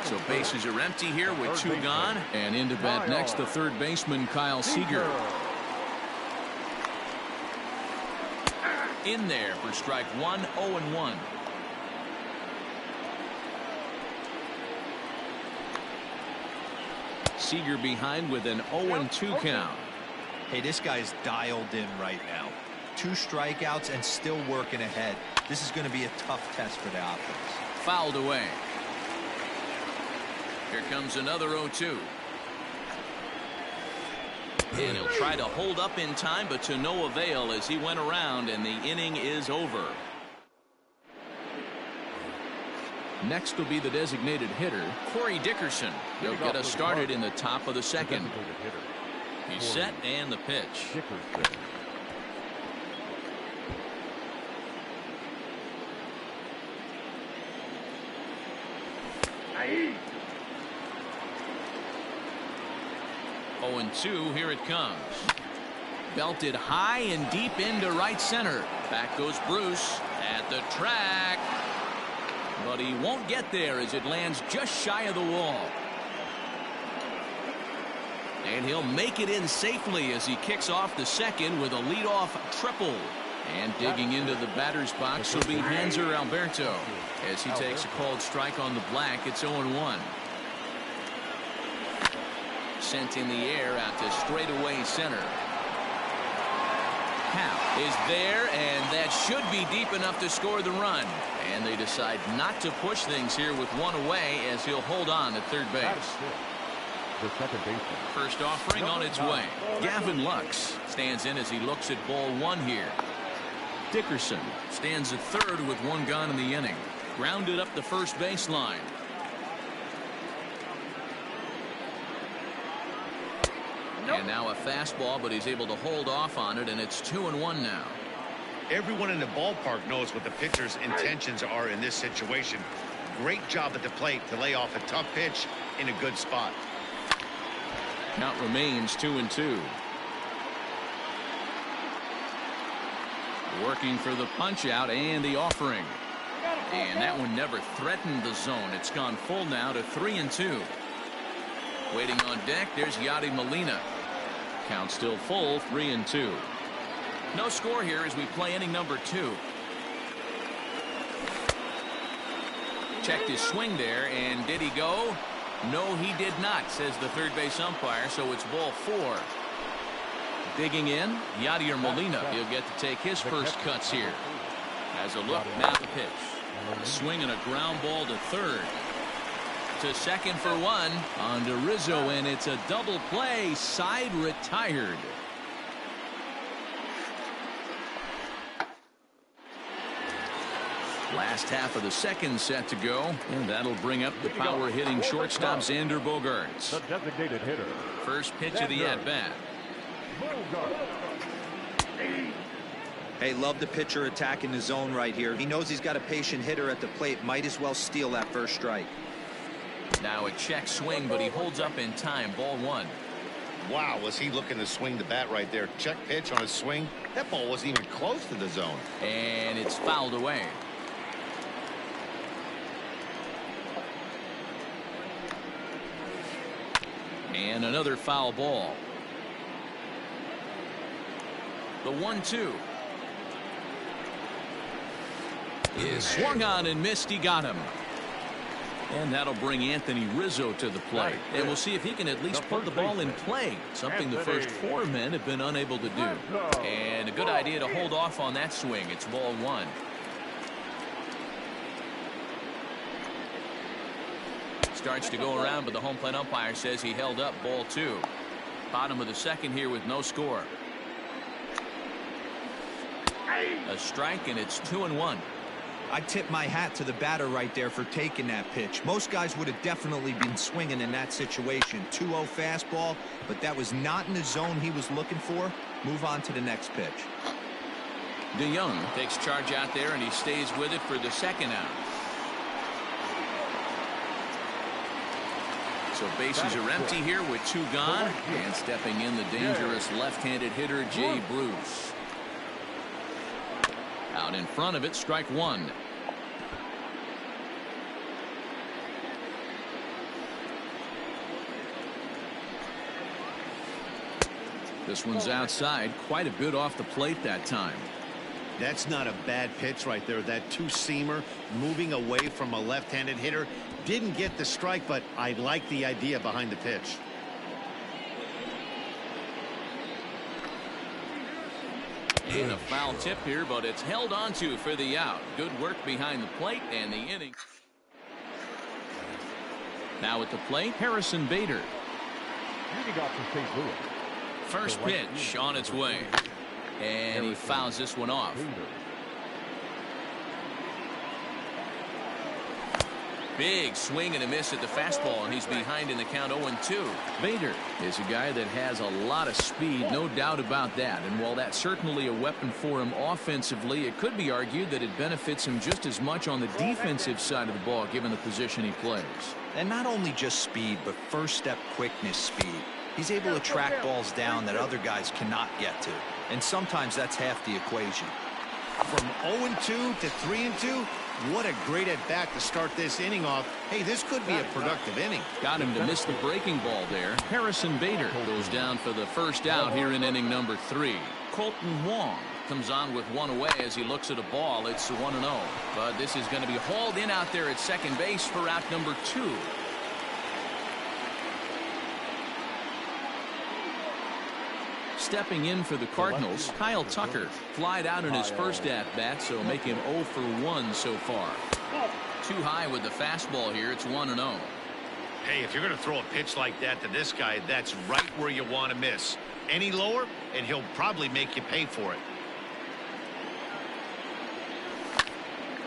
So bases are empty here with 2 gone. And into bat next, the third baseman, Kyle Seager. In there for strike 1. 0-1. Seager behind with an 0-2 count. Hey, this guy's dialed in right now. 2 strikeouts and still working ahead. This is going to be a tough test for the offense. Fouled away. Here comes another 0-2. And he'll try to hold up in time, but to no avail as he went around, and the inning is over. Next will be the designated hitter, Corey Dickerson. He'll get us started in the top of the second. He's set, and the pitch. 0-2, here it comes. Belted high and deep into right center. Back goes Bruce at the track. But he won't get there as it lands just shy of the wall. And he'll make it in safely as he kicks off the second with a leadoff triple. And digging into the batter's box will be Hanser Alberto. As he takes a called strike on the black, it's 0-1. Sent in the air out to straightaway center. Hap is there, and that should be deep enough to score the run. And they decide not to push things here with one away as he'll hold on at third base. The second baseman. First offering on its way. Gavin Lux stands in as he looks at ball one here. Dickerson stands at third with one gone in the inning. Grounded up the first baseline. And now a fastball, but he's able to hold off on it, and it's 2-1 now. Everyone in the ballpark knows what the pitcher's intentions are in this situation. Great job at the plate to lay off a tough pitch in a good spot. Count remains 2-2. Working for the punch out and the offering. And that one never threatened the zone. It's gone full now to 3-2. Waiting on deck, there's Yadi Molina. Count still full, 3-2. No score here as we play inning number 2. Checked his swing there, and did he go? No, he did not, says the third base umpire, so it's ball 4. Digging in, Yadier Molina. He'll get to take his first cuts here. Has a look, now the pitch. A swing and a ground ball to third. To second for one on to Rizzo, and it's a double play. Side retired. Last half of the second set to go, and that'll bring up the power hitting shortstop Xander Bogaerts. The designated hitter. First pitch of the at bat. Hey, love the pitcher attacking the zone right here. He knows he's got a patient hitter at the plate. Might as well steal that first strike. Now a check swing, but he holds up in time. Ball 1. Wow, was he looking to swing the bat right there? Check pitch on his swing. That ball wasn't even close to the zone. And it's fouled away. And another foul ball. The 1-2 is swung on and missed. He got him. And that'll bring Anthony Rizzo to the plate. And we'll see if he can at least put the ball in play, something the first 4 men have been unable to do. And a good idea to hold off on that swing. It's ball 1. Starts to go around, but the home plate umpire says he held up. Ball 2. Bottom of the second here with no score. A strike, and it's 2-1. I tip my hat to the batter right there for taking that pitch. Most guys would have definitely been swinging in that situation. 2-0 fastball, but that was not in the zone he was looking for. Move on to the next pitch. DeYoung takes charge out there, and he stays with it for the second out. So bases are empty here with 2 gone, and stepping in the dangerous left-handed hitter Jay Bruce. Out in front of it, strike 1. This one's outside, quite a bit off the plate that time. That's not a bad pitch right there. That two-seamer moving away from a left-handed hitter. Didn't get the strike, but I like the idea behind the pitch. And a foul tip here, but it's held onto for the out. Good work behind the plate, and the inning. Now at the plate, Harrison Bader. Leading off from St. Louis. First pitch on its way. And he fouls this one off. Big swing and a miss at the fastball, and he's behind in the count 0-2. Bader is a guy that has a lot of speed, no doubt about that. And while that's certainly a weapon for him offensively, it could be argued that it benefits him just as much on the defensive side of the ball, given the position he plays. And not only just speed, but first step quickness speed. He's able to track balls down that other guys cannot get to. And sometimes that's half the equation. From 0-2 to 3-2, what a great at-bat to start this inning off. Hey, this could be a productive inning. Got him to miss the breaking ball there. Harrison Bader goes down for the first out here in inning number 3. Colton Wong comes on with one away as he looks at a ball. It's 1-0. But this is going to be hauled in out there at second base for out number 2. Stepping in for the Cardinals, Kyle Tucker flied out in his first at-bat, so make him 0 for 1 so far. Too high with the fastball here. It's 1-0. Hey, if you're going to throw a pitch like that to this guy, that's right where you want to miss. Any lower, and he'll probably make you pay for it.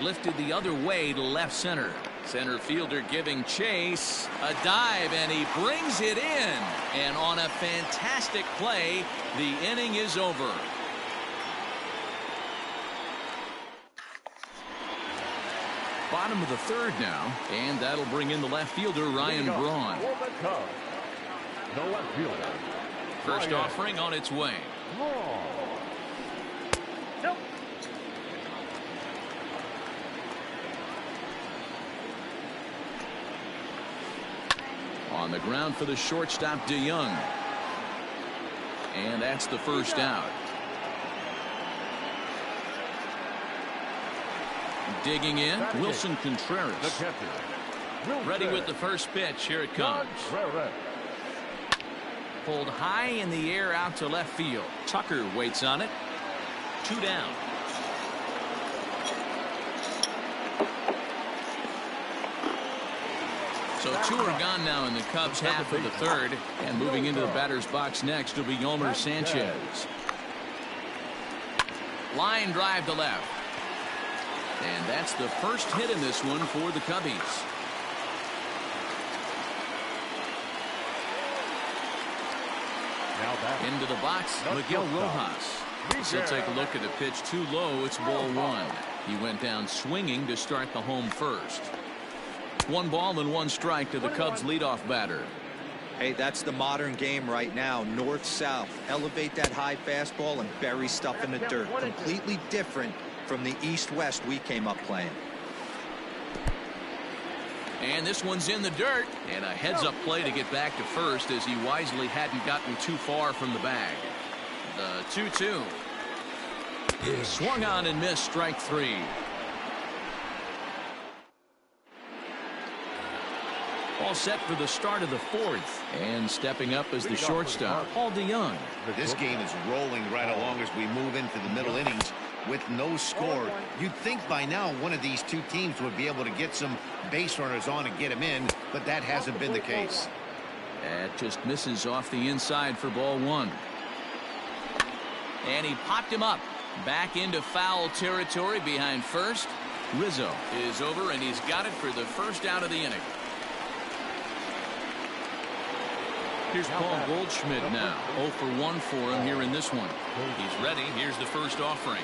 Lifted the other way to left center. Center fielder giving chase. A dive, and he brings it in. And on a fantastic play, the inning is over. Bottom of the third now, and that'll bring in the left fielder, Ryan Braun. The left fielder. First offering on its way. Nope. On the ground for the shortstop, DeYoung. And that's the first out. Digging in, Wilson Contreras. Ready with the first pitch. Here it comes. Pulled high in the air out to left field. Tucker waits on it. 2 down. So 2 are gone now in the Cubs half of the third. And moving into the batter's box next will be Yolmer Sanchez. Line drive to left. And that's the first hit in this one for the Cubbies. Into the box, Miguel Rojas. He'll take a look at a pitch too low. It's ball 1. He went down swinging to start the home first. 1 ball and 1 strike to the Cubs leadoff batter. Hey, that's the modern game right now. North-south. Elevate that high fastball and bury stuff in the dirt. Completely different from the east-west we came up playing. And this one's in the dirt. And a heads-up play to get back to first as he wisely hadn't gotten too far from the bag. The 2-2. Swung on and missed, strike 3. All set for the start of the 4th. And stepping up as the shortstop, Paul DeYoung. This game is rolling right along as we move into the middle innings with no score. You'd think by now one of these two teams would be able to get some base runners on and get them in, but that hasn't been the case. That just misses off the inside for ball 1. And he popped him up. Back into foul territory behind first. Rizzo is over, and he's got it for the first out of the inning. Here's Paul Goldschmidt now. 0 for 1 for him here in this one. He's ready. Here's the first offering.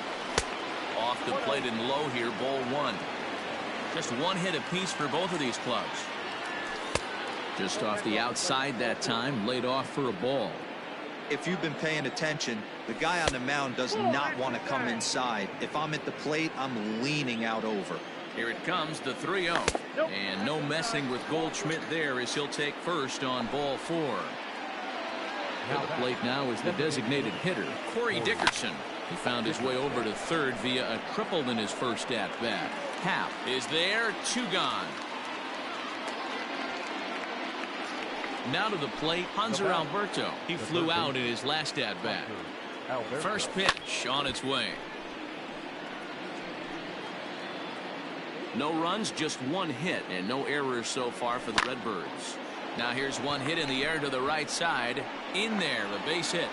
Off the plate and low here, ball 1. Just 1 hit apiece for both of these clubs. Just off the outside that time, laid off for a ball. If you've been paying attention, the guy on the mound does not want to come inside. If I'm at the plate, I'm leaning out over. Here it comes, the 3-0. And no messing with Goldschmidt there as he'll take first on ball 4. At the plate now is the designated hitter, Corey Dickerson. He found his way over to third via a triple in his first at-bat. Happ is there, 2 gone. Now to the plate, Hanser Alberto. He flew out in his last at-bat. First pitch on its way. No runs, just 1 hit, and no errors so far for the Redbirds. Now here's 1 hit in the air to the right side. In there, a base hit.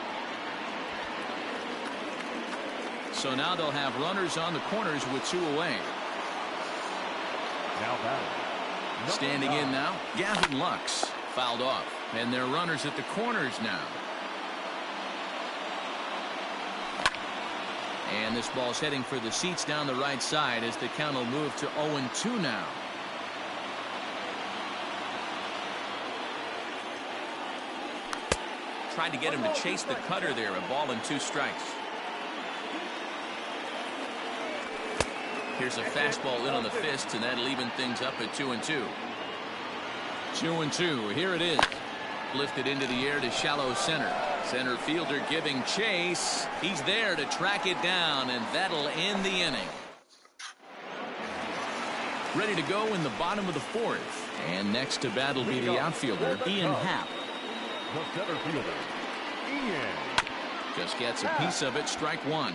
So now they'll have runners on the corners with 2 away. Standing in now, Gavin Lux. Fouled off, and they're runners at the corners now. And this ball's heading for the seats down the right side as the count will move to 0-2 now. Tried to get him to chase the cutter there. A ball and 2 strikes. Here's a fastball in on the fists, and that'll even things up at 2-2. 2-2. Here it is. Lifted into the air to shallow center. Center fielder giving chase. He's there to track it down, and that'll end the inning. Ready to go in the bottom of the fourth. And next to bat will be the outfielder, Ian Happ. The center fielder, Ian. Just gets a piece of it, strike one.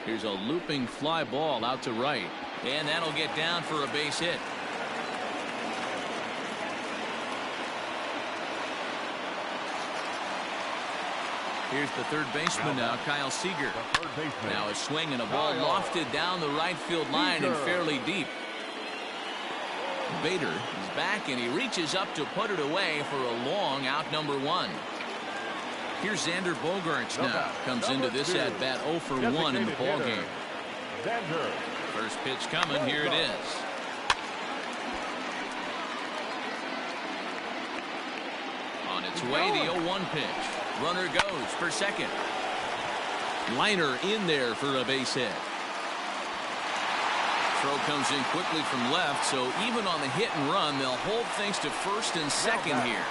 Here's a looping fly ball out to right. And that'll get down for a base hit. Here's the third baseman now, Kyle Seager. Now a swing and a ball lofted down the right field line and fairly deep. Bader is back and he reaches up to put it away for a long out number one. Here's Xander Bogaerts now. Comes into this at bat 0 for 1 in the ball game. First pitch coming. Here it is. On its way, the 0-1 pitch. Runner goes for second. Liner in there for a base hit. Throw comes in quickly from left, so even on the hit and run, they'll hold things to first and second here.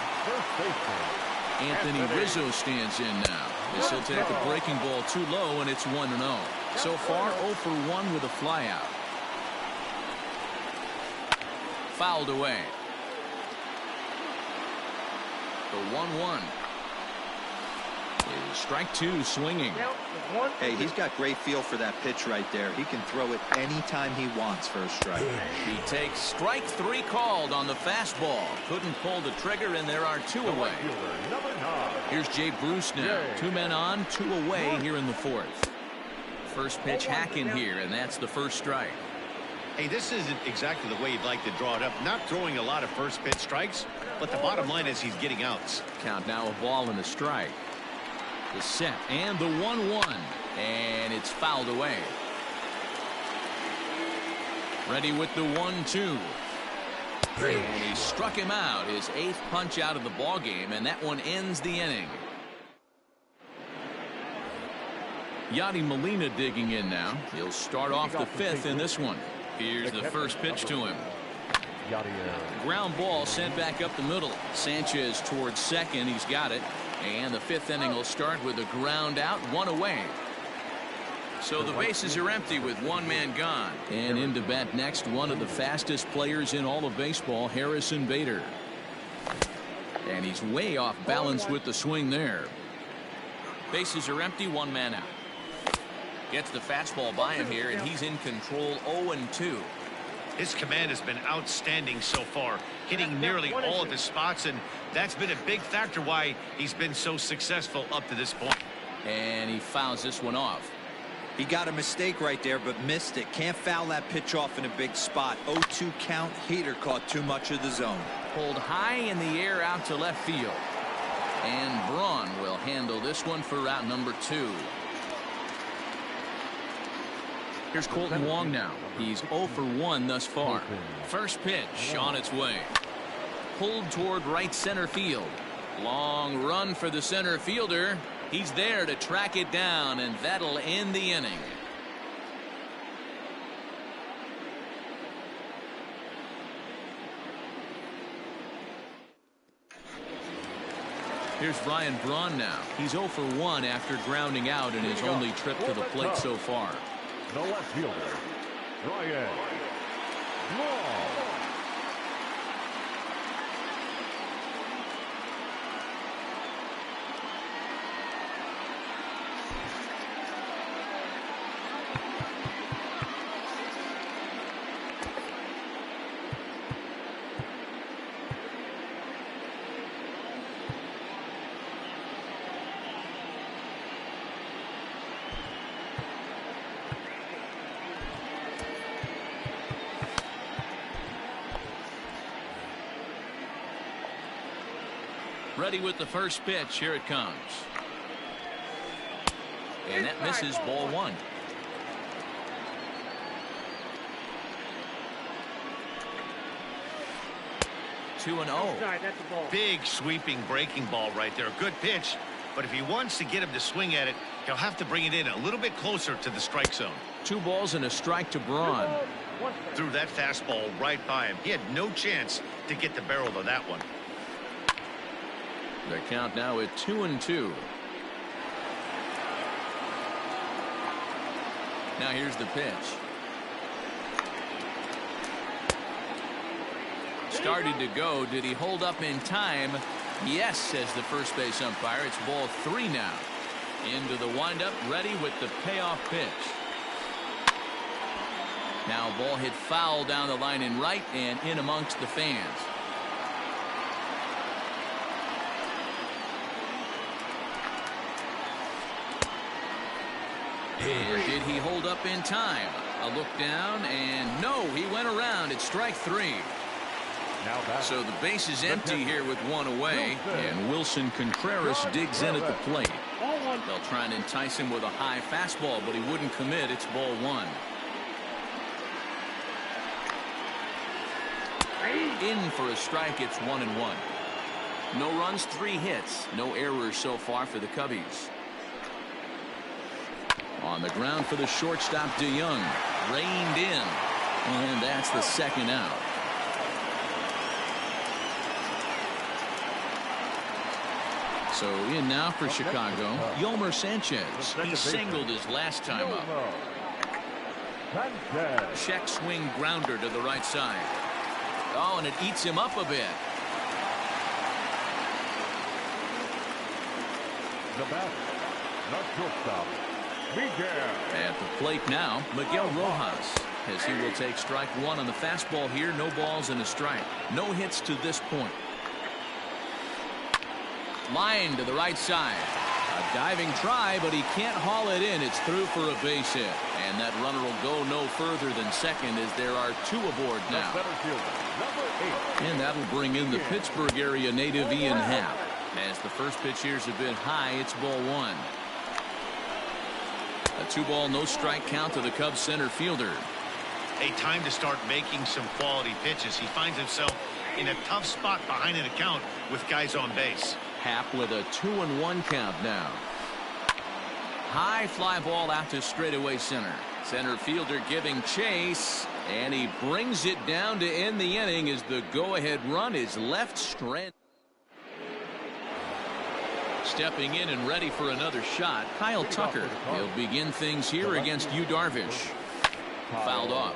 Anthony Rizzo stands in now. This will take a breaking ball too low, and it's 1-0. So far, 0 for 1 with a flyout. Fouled away. The 1-1. Strike two, swinging. Hey, he's got great feel for that pitch right there. He can throw it anytime he wants for a strike. He takes strike three called on the fastball. Couldn't pull the trigger, and there are two away. Here's Jay Bruce now. 2 men on, 2 away here in the fourth. First pitch hacking here, and that's the first strike. Hey, this isn't exactly the way you'd like to draw it up. Not throwing a lot of first pitch strikes, but the bottom line is he's getting outs. Count now a ball and a strike. The set and the 1-1, and it's fouled away. Ready with the 1-2. And he struck him out, his 8th punch out of the ball game, and that one ends the inning. Yadi Molina digging in now. He'll start off the 5th in this one. Here's the first pitch to him. Ground ball sent back up the middle. Sanchez towards second. He's got it. And the 5th inning will start with a ground out, 1 away. So the bases are empty with 1 man gone. And into bat next, one of the fastest players in all of baseball, Harrison Bader. And he's way off balance with the swing there. Bases are empty, 1 man out. Gets the fastball by him here, and he's in control, 0-2. His command has been outstanding so far, hitting nearly all of his spots, and that's been a big factor why he's been so successful up to this point. And he fouls this one off. He got a mistake right there, but missed it. Can't foul that pitch off in a big spot. 0-2 count. Hader caught too much of the zone. Pulled high in the air out to left field. And Braun will handle this one for out number 2. Here's Colton Wong now. He's 0 for 1 thus far. First pitch on its way. Pulled toward right center field. Long run for the center fielder. He's there to track it down, and that'll end the inning. Here's Ryan Braun now. He's 0 for 1 after grounding out in his only trip to the plate so far. The left fielder, Ryan Braun. Ready with the first pitch. Here it comes. And that misses, ball 1. Two and 0. Big sweeping breaking ball right there. Good pitch. But if he wants to get him to swing at it, he'll have to bring it in a little bit closer to the strike zone. 2 balls and a strike to Braun. Threw that fastball right by him. He had no chance to get the barrel of that one. The count now at 2-2. Now here's the pitch. Started to go. Did he hold up in time? Yes, says the first base umpire. It's ball 3 now. Into the windup, ready with the payoff pitch. Now ball hit foul down the line in right and in amongst the fans. And did he hold up in time? A look down, and no, he went around. It's strike 3. So the base is empty here with 1 away, and Wilson Contreras digs in at the plate. They'll try and entice him with a high fastball, but he wouldn't commit. It's ball 1. In for a strike. It's 1-1. No runs, 3 hits. No errors so far for the Cubbies. On the ground for the shortstop, DeYoung. Reined in. And that's the second out. So in now for Chicago, Yolmer Sanchez. He singled his last time up. Check swing grounder to the right side. Oh, and it eats him up a bit. The bat, not shortstop, Miguel. At the plate now, Miguel Rojas, as he will take strike 1 on the fastball here. No balls and a strike. No hits to this point. Line to the right side. A diving try, but he can't haul it in. It's through for a base hit. And that runner will go no further than second as there are 2 aboard now. And that'll bring in the Pittsburgh area native Ian Happ. As the first pitch here's a bit high, it's ball 1. A 2-ball, no strike count to the Cubs center fielder. A time to start making some quality pitches. He finds himself in a tough spot behind an account with guys on base. Happ with a 2-1 count now. High fly ball out to straightaway center. Center fielder giving chase, and he brings it down to end the inning as the go-ahead run is left stranded. Stepping in and ready for another shot, Kyle Tucker. He'll begin things here against Yu Darvish. Fouled off.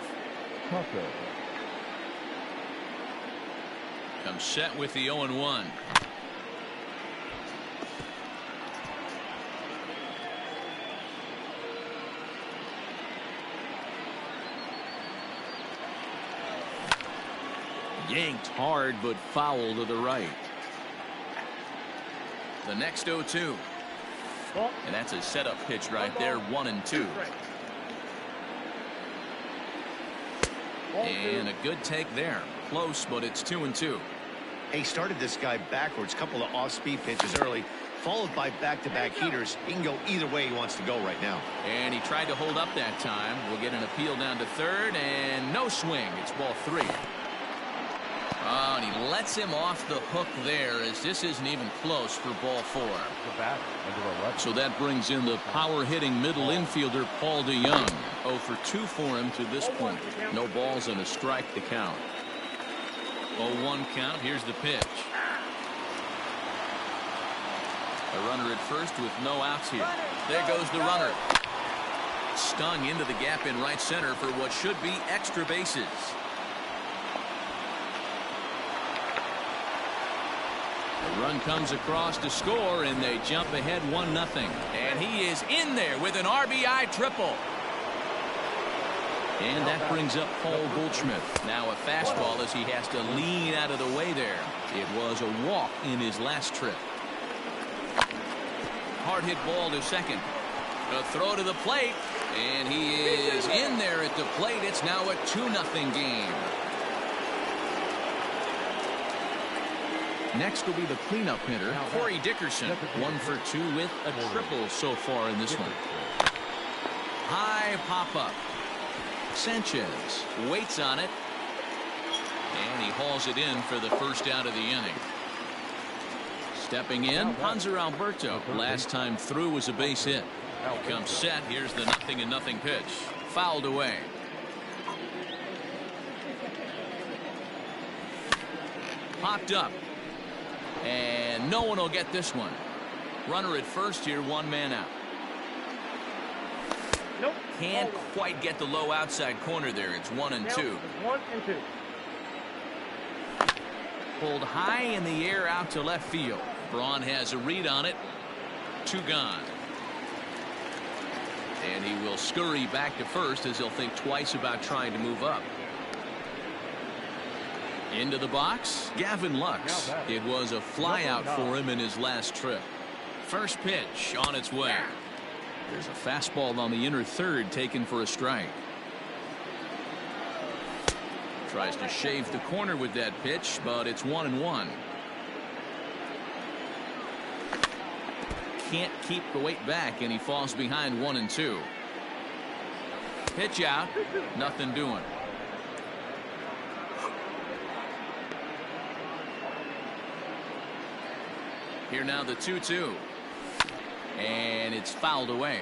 Comes set with the 0-1. Yanked hard, but foul to the right. The next 0-2. And that's a setup pitch right there, 1-2. And a good take there. Close, but it's 2-2. He started this guy backwards. Couple of off-speed pitches early, followed by back-to-back heaters. He can go either way he wants to go right now. And he tried to hold up that time. We'll get an appeal down to third, and no swing. It's ball 3. Oh, and he lets him off the hook there as this isn't even close for ball 4. So that brings in the power-hitting middle infielder Paul DeYoung. 0 for 2 for him to this point. No balls and a strike to count. 0-1 count. Here's the pitch. A runner at first with no outs here. There goes the runner. Stung into the gap in right center for what should be extra bases. The run comes across to score, and they jump ahead 1-0. And he is in there with an RBI triple. And that brings up Paul Goldschmidt. Now a fastball as he has to lean out of the way there. It was a walk in his last trip. Hard hit ball to second. A throw to the plate, and he is in there at the plate. It's now a 2-0 game. Next will be the cleanup hitter, Corey Dickerson. 1 for 2 with a triple so far in this one. High pop-up. Sanchez waits on it, and he hauls it in for the first out of the inning. Stepping in, Hanser Alberto. Last time through was a base hit. He comes set. Here's the 0-0 pitch. Fouled away. Popped up. And no one will get this one. Runner at first here, one man out. Nope. Can't quite get the low outside corner there. It's 1-2. It's 1 and 2. Pulled high in the air out to left field. Braun has a read on it. 2 gone. And he will scurry back to first as he'll think twice about trying to move up. Into the box, Gavin Lux. It was a flyout for him in his last trip. First pitch on its way. There's a fastball on the inner third taken for a strike. Tries to shave the corner with that pitch, but it's 1-1. Can't keep the weight back, and he falls behind 1-2. Pitch out, nothing doing. Here now the 2-2. And it's fouled away.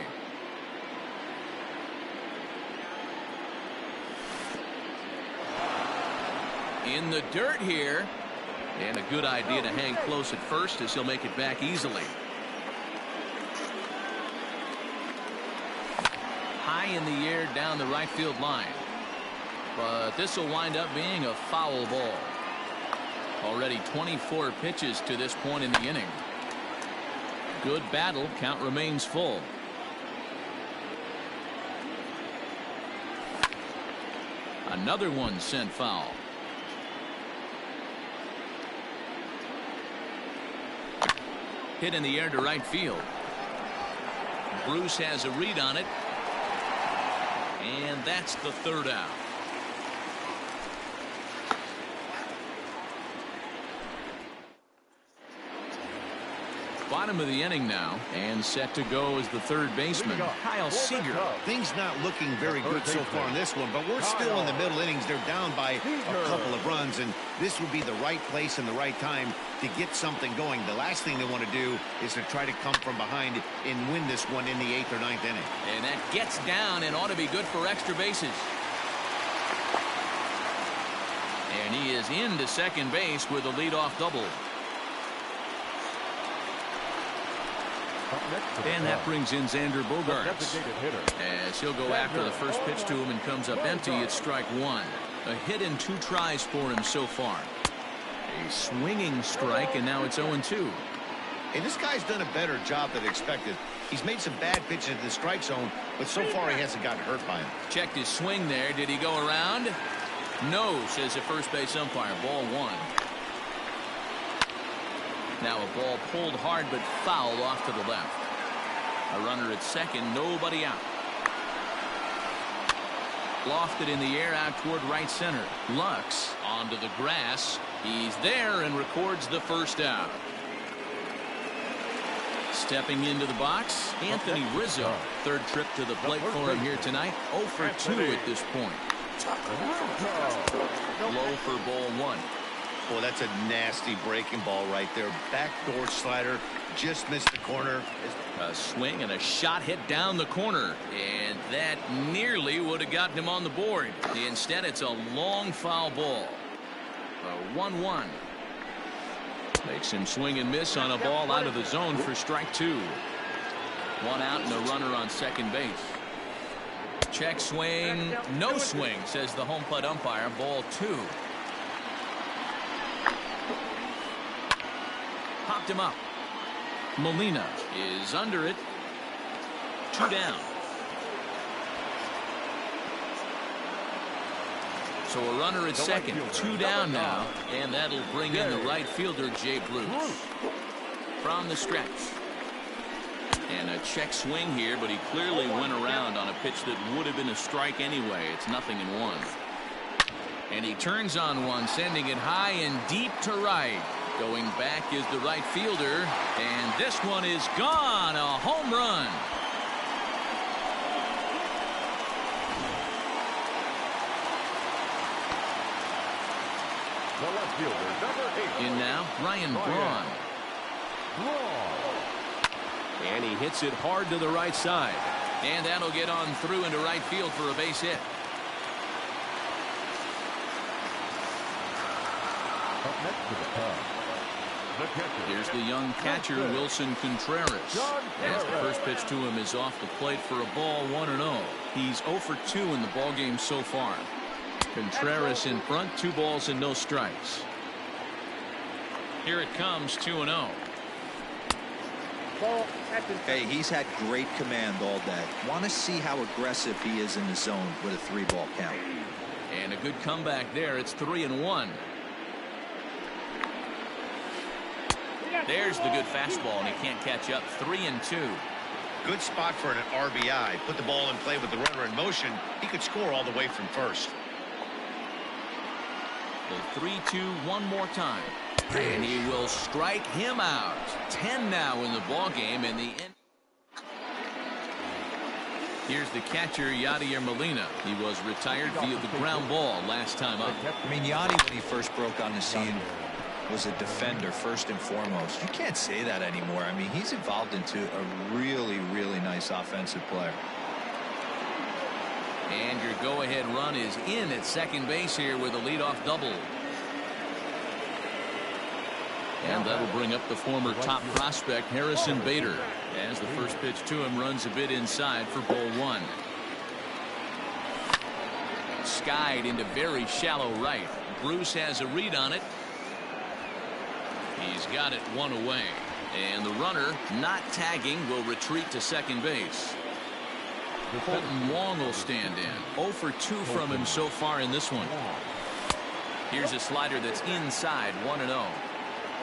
In the dirt here. And a good idea to hang close at first as he'll make it back easily. High in the air down the right field line. But this will wind up being a foul ball. Already 24 pitches to this point in the inning. Good battle. Count remains full. Another one sent foul. Hit in the air to right field. Bruce has a read on it. And that's the third out. Bottom of the inning now, and set to go is the third baseman, Kyle Seager. Things not looking very good so far in this one, but we're still in the middle innings. They're down by a couple of runs, and this would be the right place and the right time to get something going. The last thing they want to do is to try to come from behind and win this one in the 8th or 9th inning. And that gets down and ought to be good for extra bases. And he is into second base with a leadoff double. And that brings in Xander Bogaerts as he'll go after the first pitch to him and comes up empty. It's strike one. A hit and 2 tries for him so far. A swinging strike, and now it's 0-2. And this guy's done a better job than expected. He's made some bad pitches in the strike zone, but so far he hasn't gotten hurt by him. Checked his swing there. Did he go around? No, says the first base umpire. Ball 1. Now a ball pulled hard but fouled off to the left. A runner at second, nobody out. Lofted in the air out toward right center. Lux onto the grass. He's there and records the first out. Stepping into the box, Anthony Rizzo. Third trip to the plate for him here tonight. 0 for 2 at this point. Low for ball 1. Boy, that's a nasty breaking ball right there. Backdoor slider, just missed the corner. A swing and a shot hit down the corner, and that nearly would have gotten him on the board. Instead, it's a long foul ball. A 1-1. Makes him swing and miss on a ball out of the zone for strike 2. 1 out and a runner on second base. Check swing, no swing, says the home plate umpire. Ball 2. Popped him up. Molina is under it. 2 down. So a runner at second. 2 down now. And that'll bring in the right fielder, Jay Bruce. From the stretch. And a check swing here, but he clearly went around on a pitch that would have been a strike anyway. It's 0-1. And he turns on one, sending it high and deep to right. Going back is the right fielder, and this one is gone. A home run. The left fielder, number 8. In now, Ryan Braun. And he hits it hard to the right side. And that'll get on through into right field for a base hit. Up next to the Cubs, the catcher. Here's the young catcher, Wilson Contreras. As the first pitch to him is off the plate for a ball, 1-0. He's 0 for 2 in the ballgame so far. Contreras in front, 2 balls and no strikes. Here it comes, 2-0. Hey, he's had great command all day. Want to see how aggressive he is in the zone with a 3-ball count. And a good comeback there. It's 3-1. There's the good fastball, and he can't catch up. 3-2. Good spot for an RBI. Put the ball in play with the runner in motion. He could score all the way from first. The 3-2 one more time. And he will strike him out. 10 now in the ball game, and the end. Here's the catcher, Yadier Molina. He was retired via the ground ball last time up. I mean, Yadi, when he first broke on the scene, was a defender first and foremost. You can't say that anymore. I mean, he's evolved into a really, really nice offensive player. And your go-ahead run is in at second base here with a leadoff double. And that'll bring up the former top prospect, Harrison Bader, as the first pitch to him runs a bit inside for ball 1. Skied into very shallow right. Bruce has a read on it. He's got it 1 away. And the runner, not tagging, will retreat to second base. Colton Wong will stand in. 0 for 2 from him so far in this one. Here's a slider that's inside, 1-0.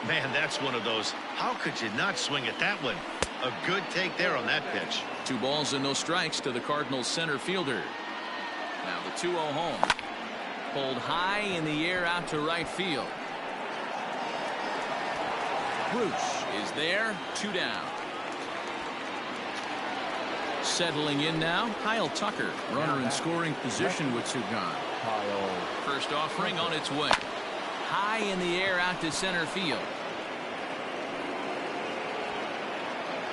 Man, that's one of those. How could you not swing at that one? A good take there on that pitch. 2 balls and no strikes to the Cardinals center fielder. Now the 2-0 home. Pulled high in the air out to right field. Bruce is there. 2 down. Settling in now, Kyle Tucker, runner in scoring position with 2 gone. First offering on its way. High in the air out to center field.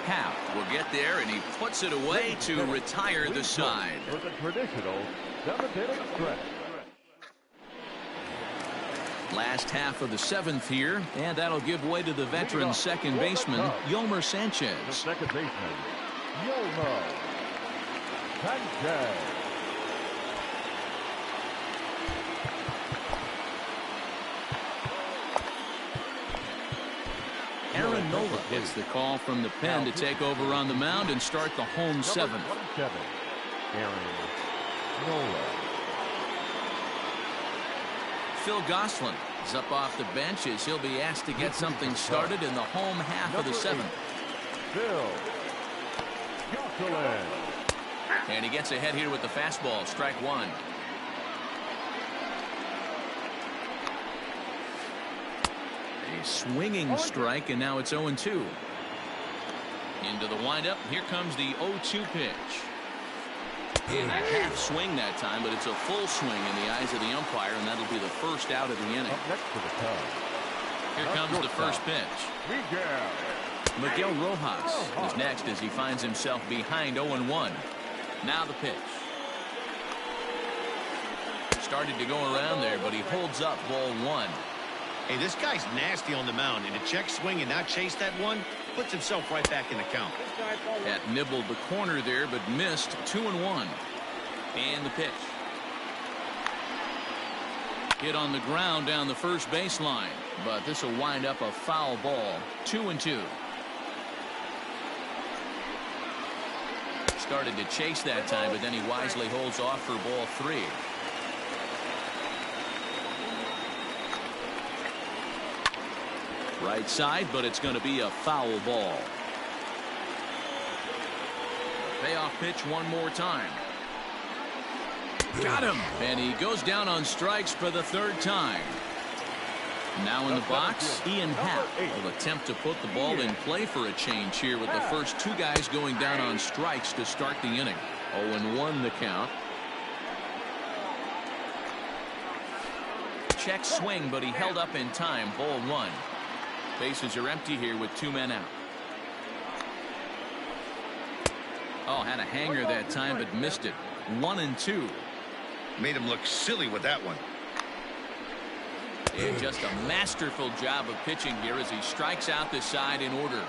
Happ will get there, and he puts it away to retire the side. For the traditional 7th stretch. Last half of the 7th here, and that'll give way to the veteran second baseman, Yolmer Sanchez. The second baseman, Yolmer Sanchez. Aaron Nola gets the call from the pen to take over on the mound and start the home 7th. Aaron Nola. Phil Gosselin is up off the bench as he'll be asked to get something started in the home half of the 7th. Phil Gosselin. And he gets ahead here with the fastball, strike 1. A swinging strike, and now it's 0-2. Into the windup. Here comes the 0-2 pitch. In a half swing that time, but it's a full swing in the eyes of the umpire, and that'll be the first out of the inning. Up next to the Cubs. Here comes the first pitch. Miguel Rojas is next as he finds himself behind 0-1. Now the pitch. Started to go around there, but he holds up ball 1. Hey, this guy's nasty on the mound, and to check swing and not chase that one puts himself right back in the count. That nibbled the corner there, but missed. 2-1. And the pitch. Hit on the ground down the first baseline, but this will wind up a foul ball. 2-2. Started to chase that time, but then he wisely holds off for ball 3. Right side, but it's going to be a foul ball. Payoff pitch one more time. Got him. And he goes down on strikes for the 3rd time. Now in the box, Ian Happ will attempt to put the ball in play for a change here with the first 2 guys going down on strikes to start the inning. 0-1 the count. Check swing, but he held up in time. Ball 1. Bases are empty here with 2 men out. Oh, had a hanger that time, but missed it. 1-2. Made him look silly with that one. And just a masterful job of pitching here as he strikes out the side in order.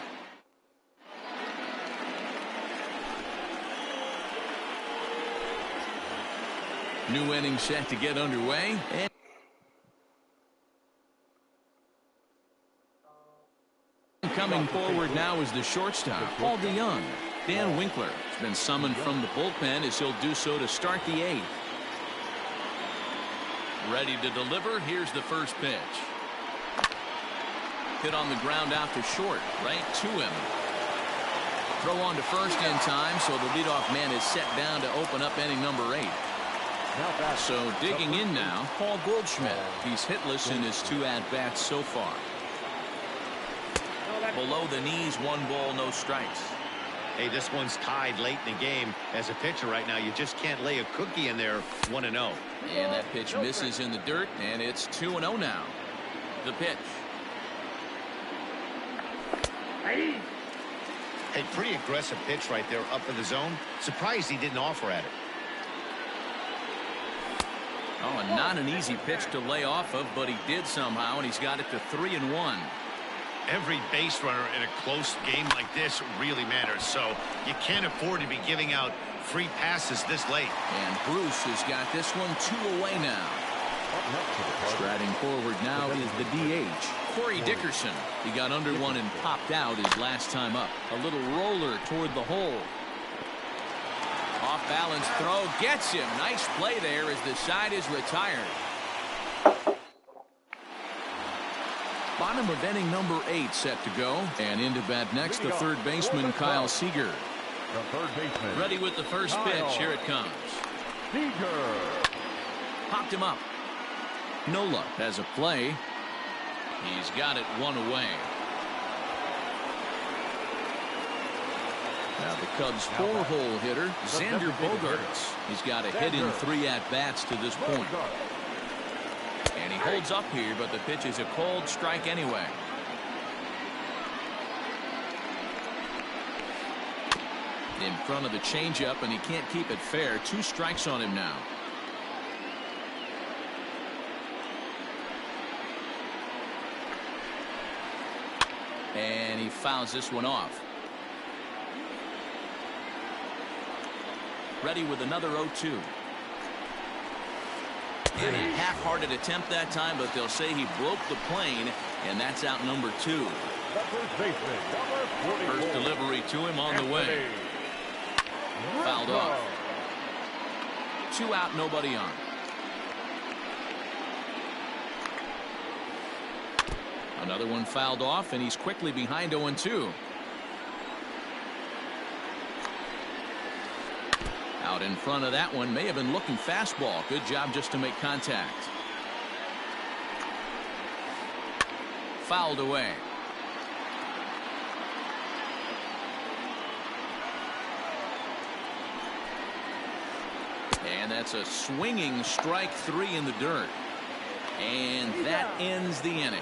New inning set to get underway. And coming forward now is the shortstop, Paul DeYoung. Dan Winkler has been summoned from the bullpen as he'll do so to start the 8th. Ready to deliver. Here's the first pitch. Hit on the ground out to short, right to him. Throw on to first in time, so the leadoff man is set down to open up inning number 8. So digging in now, Paul Goldschmidt. He's hitless in his 2 at-bats so far. Below the knees, 1 ball, no strikes. Hey, this one's tied late in the game. As a pitcher right now, you just can't lay a cookie in there. 1-0. And that pitch misses in the dirt, and it's 2-0 now. The pitch. Hey, pretty aggressive pitch right there up in the zone. Surprised he didn't offer at it. Oh, and not an easy pitch to lay off of, but he did somehow, and he's got it to 3-1. Every base runner in a close game like this really matters, so you can't afford to be giving out free passes this late. And Bruce has got this one 2 away now. Striding forward now is the DH, Corey Dickerson. He got under one and popped out his last time up. A little roller toward the hole. Off balance throw gets him. Nice play there as the side is retired. Bottom of inning number 8 set to go. And into bat next, the third baseman, Kyle Seager. The third baseman. Ready with the first pitch. Here it comes. Seager. Popped him up. Nola has a play. He's got it 1 away. Now the Cubs' 4-hole hitter, Xander Bogaerts. He's got a hit in 3 at-bats to this point. And he holds up here, but the pitch is a called strike anyway. In front of the changeup, and he can't keep it fair. 2 strikes on him now. And he fouls this one off. Ready with another 0-2. And a half-hearted attempt that time, but they'll say he broke the plane, and that's out number 2. The first baseman, number 44. First delivery to him on the way. Fouled off. 2 out, nobody on. Another one fouled off, and he's quickly behind 0-2. Out in front of that one, may have been looking fastball. Good job just to make contact. Fouled away. And that's a swinging strike 3 in the dirt. And that ends the inning.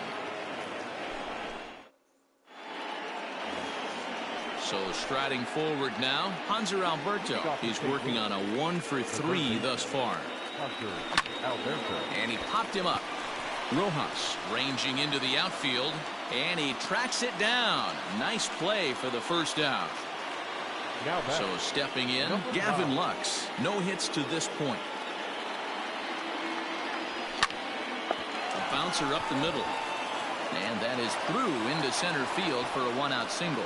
So striding forward now, Hanser Alberto. He's working on a 1-for-3 thus far. And he popped him up. Rojas ranging into the outfield, and he tracks it down. Nice play for the first out. So stepping in, Gavin Lux. No hits to this point. A bouncer up the middle. And that is through into center field for a 1-out single.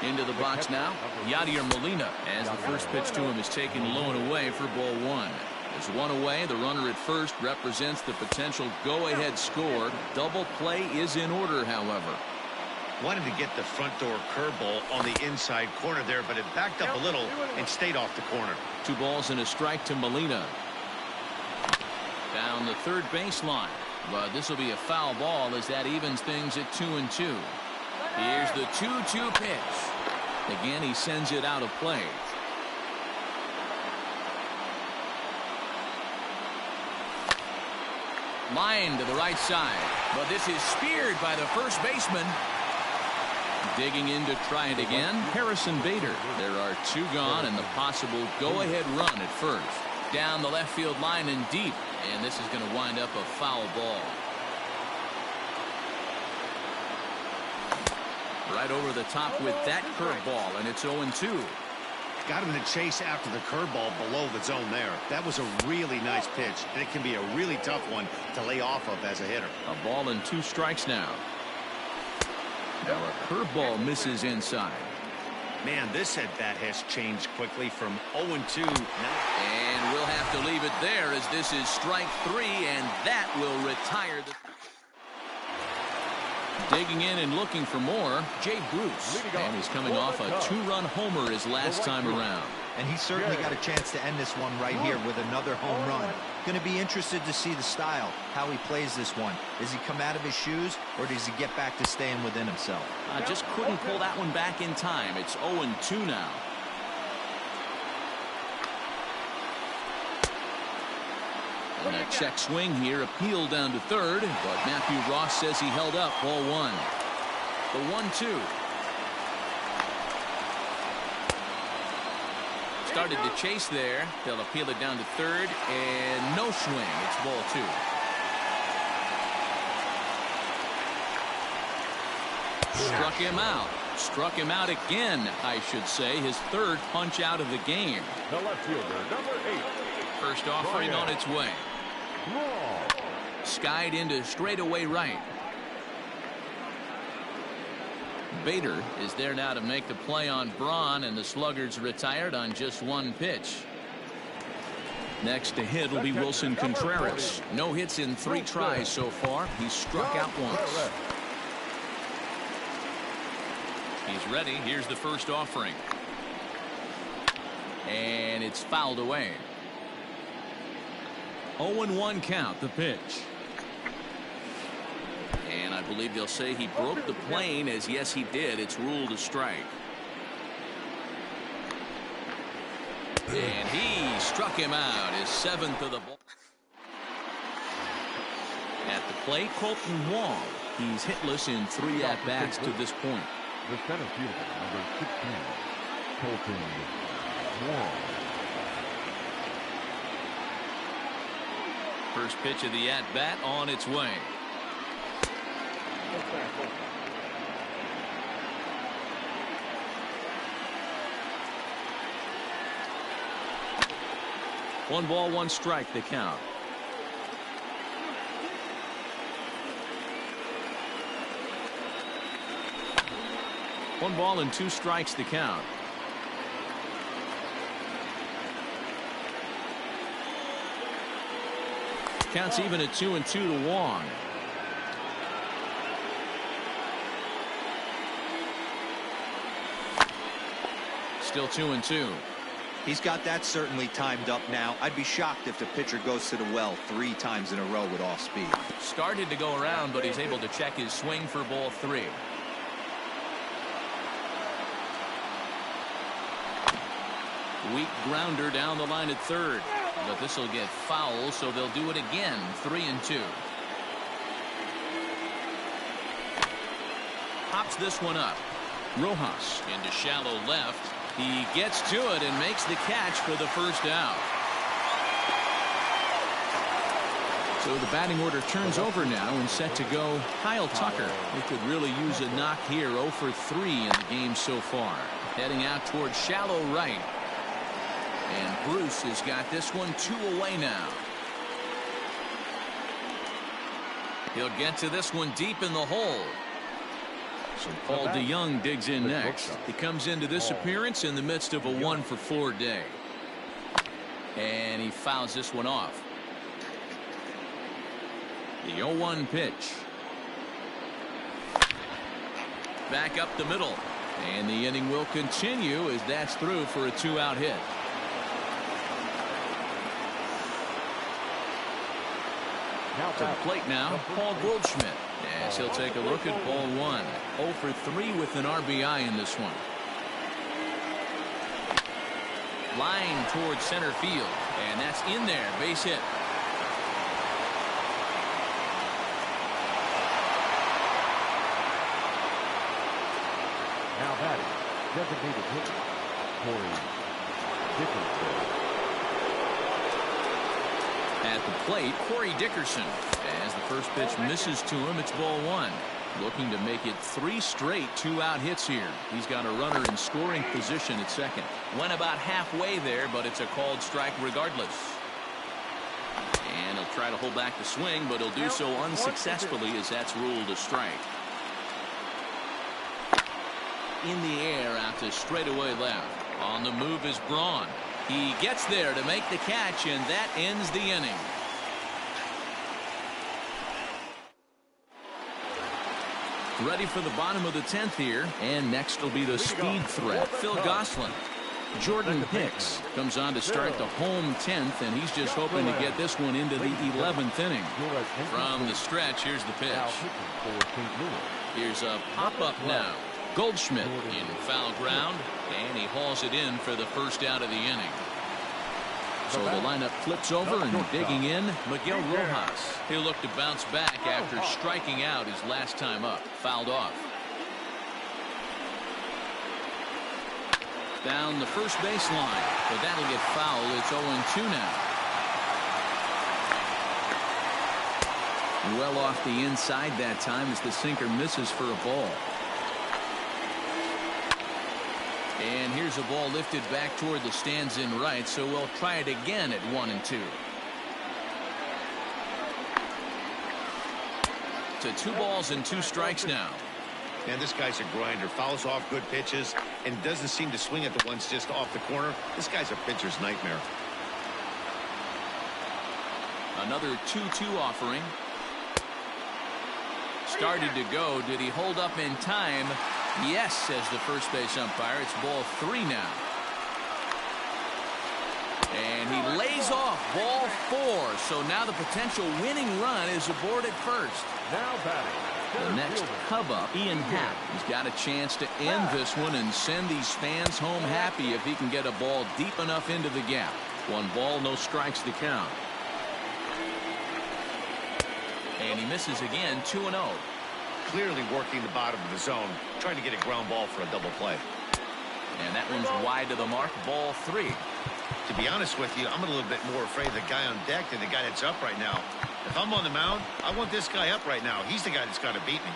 Into the box now, Yadier Molina, as the first pitch to him is taken low and away for ball 1. There's 1 away. The runner at first represents the potential go-ahead score. Double play is in order, however. Wanted to get the front door curveball on the inside corner there, but it backed up a little and stayed off the corner. 2 balls and a strike to Molina. Down the third baseline, but this will be a foul ball as that evens things at 2-2. Here's the 2-2 pitch. Again, he sends it out of play. Line to the right side, but this is speared by the first baseman. Digging in to try it again, Harrison Bader. There are 2 gone and the possible go-ahead run at first. Down the left field line and deep. And this is going to wind up a foul ball. Right over the top with that curveball, and it's 0-2. Got him to chase after the curveball below the zone there. That was a really nice pitch, and it can be a really tough one to lay off of as a hitter. A ball and 2 strikes now. Now a curveball misses inside. Man, this at-bat has changed quickly from 0-2. And we'll have to leave it there as this is strike 3, and that will retire the... Digging in and looking for more, Jay Bruce. And he's coming off a 2-run homer his last time around. And he's certainly got a chance to end this one right here with another home run. Going to be interested to see the style, how he plays this one. Does he come out of his shoes, or does he get back to staying within himself? Just couldn't pull that one back in time. It's 0-2 now. And a check swing here, appeal down to third, but Matthew Ross says he held up, ball 1. The 1-2. Started to chase there. They'll appeal it down to third, and no swing. It's ball 2. Struck him out. Struck him out again, I should say. His 3rd punch out of the game. The left fielder, number 8. First offering on its way. Skied into straightaway right. Bader is there now to make the play on Braun, and the Sluggers retired on just 1 pitch. Next to hit will be Wilson Contreras. No hits in 3 tries so far. He's struck out once. He's ready. Here's the first offering. And it's fouled away. 0-1 count, the pitch. And I believe they'll say he broke the plane, as yes he did. It's ruled a strike. And he struck him out, his 7th of the ball. At the plate, Colton Wong. He's hitless in 3 at-bats to this point. The center fielder, number 16, Colton Wong. First pitch of the at-bat on its way. One ball, 1 strike, the count. One ball and 2 strikes, the count. Counts even at 2-2 to Wong. Still 2-2. He's got that certainly timed up now. I'd be shocked if the pitcher goes to the well 3 times in a row with off speed. Started to go around, but he's able to check his swing for ball 3. Weak grounder down the line at third. But this will get foul, so they'll do it again. 3-2. Pops this one up. Rojas into shallow left. He gets to it and makes the catch for the first out. So the batting order turns over now and set to go Kyle Tucker. He could really use a knock here. 0 for 3 in the game so far. Heading out towards shallow right. And Bruce has got this one 2 away now. He'll get to this one deep in the hole. So Paul DeYoung digs in next. He comes into this appearance in the midst of a 1 for 4 day. And he fouls this one off. The 0-1 pitch. Back up the middle. And the inning will continue as that's through for a 2-out hit. To the plate now, Paul Goldschmidt, as he'll take a look at ball 1. 0 for 3 with an RBI in this one. Line towards center field, and that's in there, base hit. Now batting, designated hitter, Corey Dickinson. At the plate, Corey Dickerson. As the first pitch misses to him, it's ball one. Looking to make it 3 straight 2-out hits here. He's got a runner in scoring position at second. Went about halfway there, but it's a called strike regardless. And he'll try to hold back the swing, but he'll do so unsuccessfully as that's ruled a strike. In the air out to straightaway left. On the move is Braun. He gets there to make the catch, and that ends the inning. Ready for the bottom of the 10th here, and next will be the speed threat, Phil Gosselin. Jordan Hicks comes on to start the home 10th, and he's just hoping to get this one into the 11th inning. From the stretch, here's the pitch. Here's a pop-up now. Goldschmidt in foul ground, and he hauls it in for the first out of the inning. So the lineup flips over, and digging in, Miguel Rojas. He'll look to bounce back after striking out his last time up. Fouled off. Down the first base line, but that'll get fouled. It's 0-2 now. Well off the inside that time as the sinker misses for a ball. And here's a ball lifted back toward the stands in right, so we'll try it again at 1-2. To 2 balls and 2 strikes now. Man, this guy's a grinder. Fouls off good pitches and doesn't seem to swing at the ones just off the corner. This guy's a pitcher's nightmare. Another 2-2 offering. Started to go. Did he hold up in time? Yes, says the first base umpire. It's ball 3 now. And he lays off ball 4. So now the potential winning run is aboard at first. Now batting. The next Cub up, Ian Happ. He's got a chance to end this one and send these fans home happy if he can get a ball deep enough into the gap. 1 ball, no strikes to count. And he misses again, 2-0. Clearly working the bottom of the zone, trying to get a ground ball for a double play. And that one's wide to the mark, ball 3. To be honest with you, I'm a little bit more afraid of the guy on deck than the guy that's up right now. If I'm on the mound, I want this guy up right now. He's the guy that's got to beat me.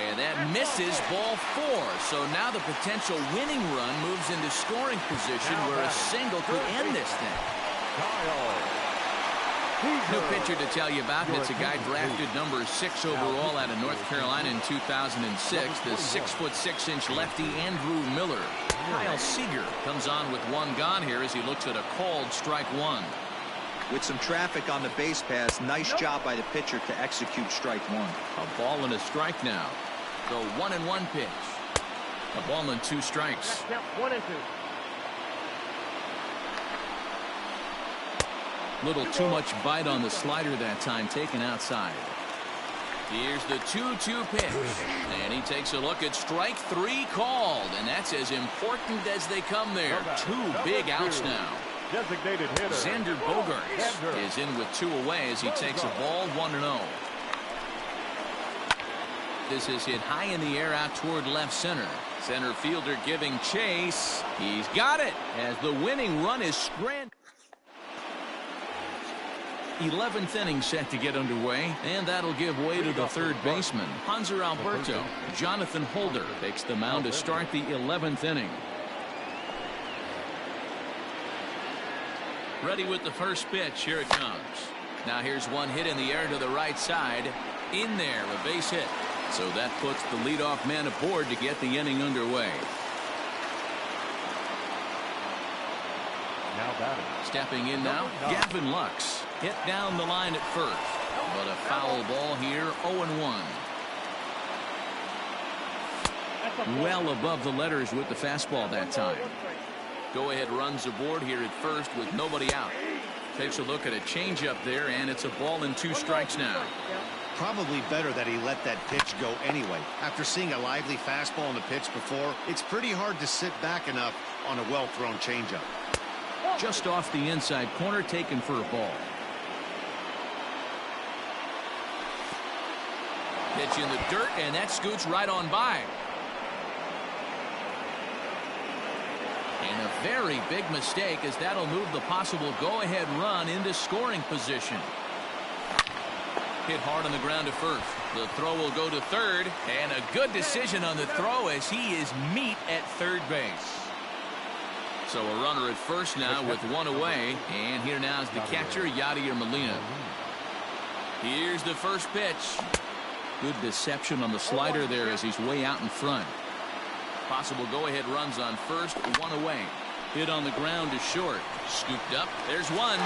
And that misses, ball 4. So now the potential winning run moves into scoring position where a single could end this thing. New pitcher to tell you about. It's a guy drafted number 6 overall out of North Carolina in 2006. The 6'6" lefty Andrew Miller. Kyle Seager comes on with 1 gone here as he looks at a called strike 1. With some traffic on the base pass, nice job by the pitcher to execute strike 1. A ball and a strike now. The 1-1 pitch. A ball and 2 strikes. 1-2. Little too much bite on the slider that time, taken outside. Here's the 2-2 pitch, and he takes a look at strike 3 called, and that's as important as they come there. 2 big outs now. Designated hitter. Xander Bogaerts is in with 2 away as he takes a ball, 1-0. This is hit high in the air out toward left center. Center fielder giving chase. He's got it as the winning run is stranded. 11th inning set to get underway, and that'll give way to the third baseman, Hanser Alberto. Jonathan Holder takes the mound to start the 11th inning. Ready with the first pitch. Here it comes. Now here's one hit in the air to the right side. In there, a base hit. So that puts the leadoff man aboard to get the inning underway. Now batting. Stepping in now, Gavin Lux. Hit down the line at first, but a foul ball here, 0-1. Well above the letters with the fastball that time. Go ahead runs aboard here at first with nobody out. Takes a look at a changeup there, and it's a ball and 2 strikes now. Probably better that he let that pitch go anyway. After seeing a lively fastball on the pitch before, it's pretty hard to sit back enough on a well-thrown changeup. Just off the inside corner, taken for a ball. Pitch in the dirt, and that scoots right on by. And a very big mistake, as that'll move the possible go-ahead run into scoring position. Hit hard on the ground to first. The throw will go to third, and a good decision on the throw as he is meat at third base. So a runner at first now with one away, and here now is the catcher, Yadier Molina. Here's the first pitch. Good deception on the slider there as he's way out in front. Possible go-ahead runs on first, one away. Hit on the ground to short. Scooped up. There's one.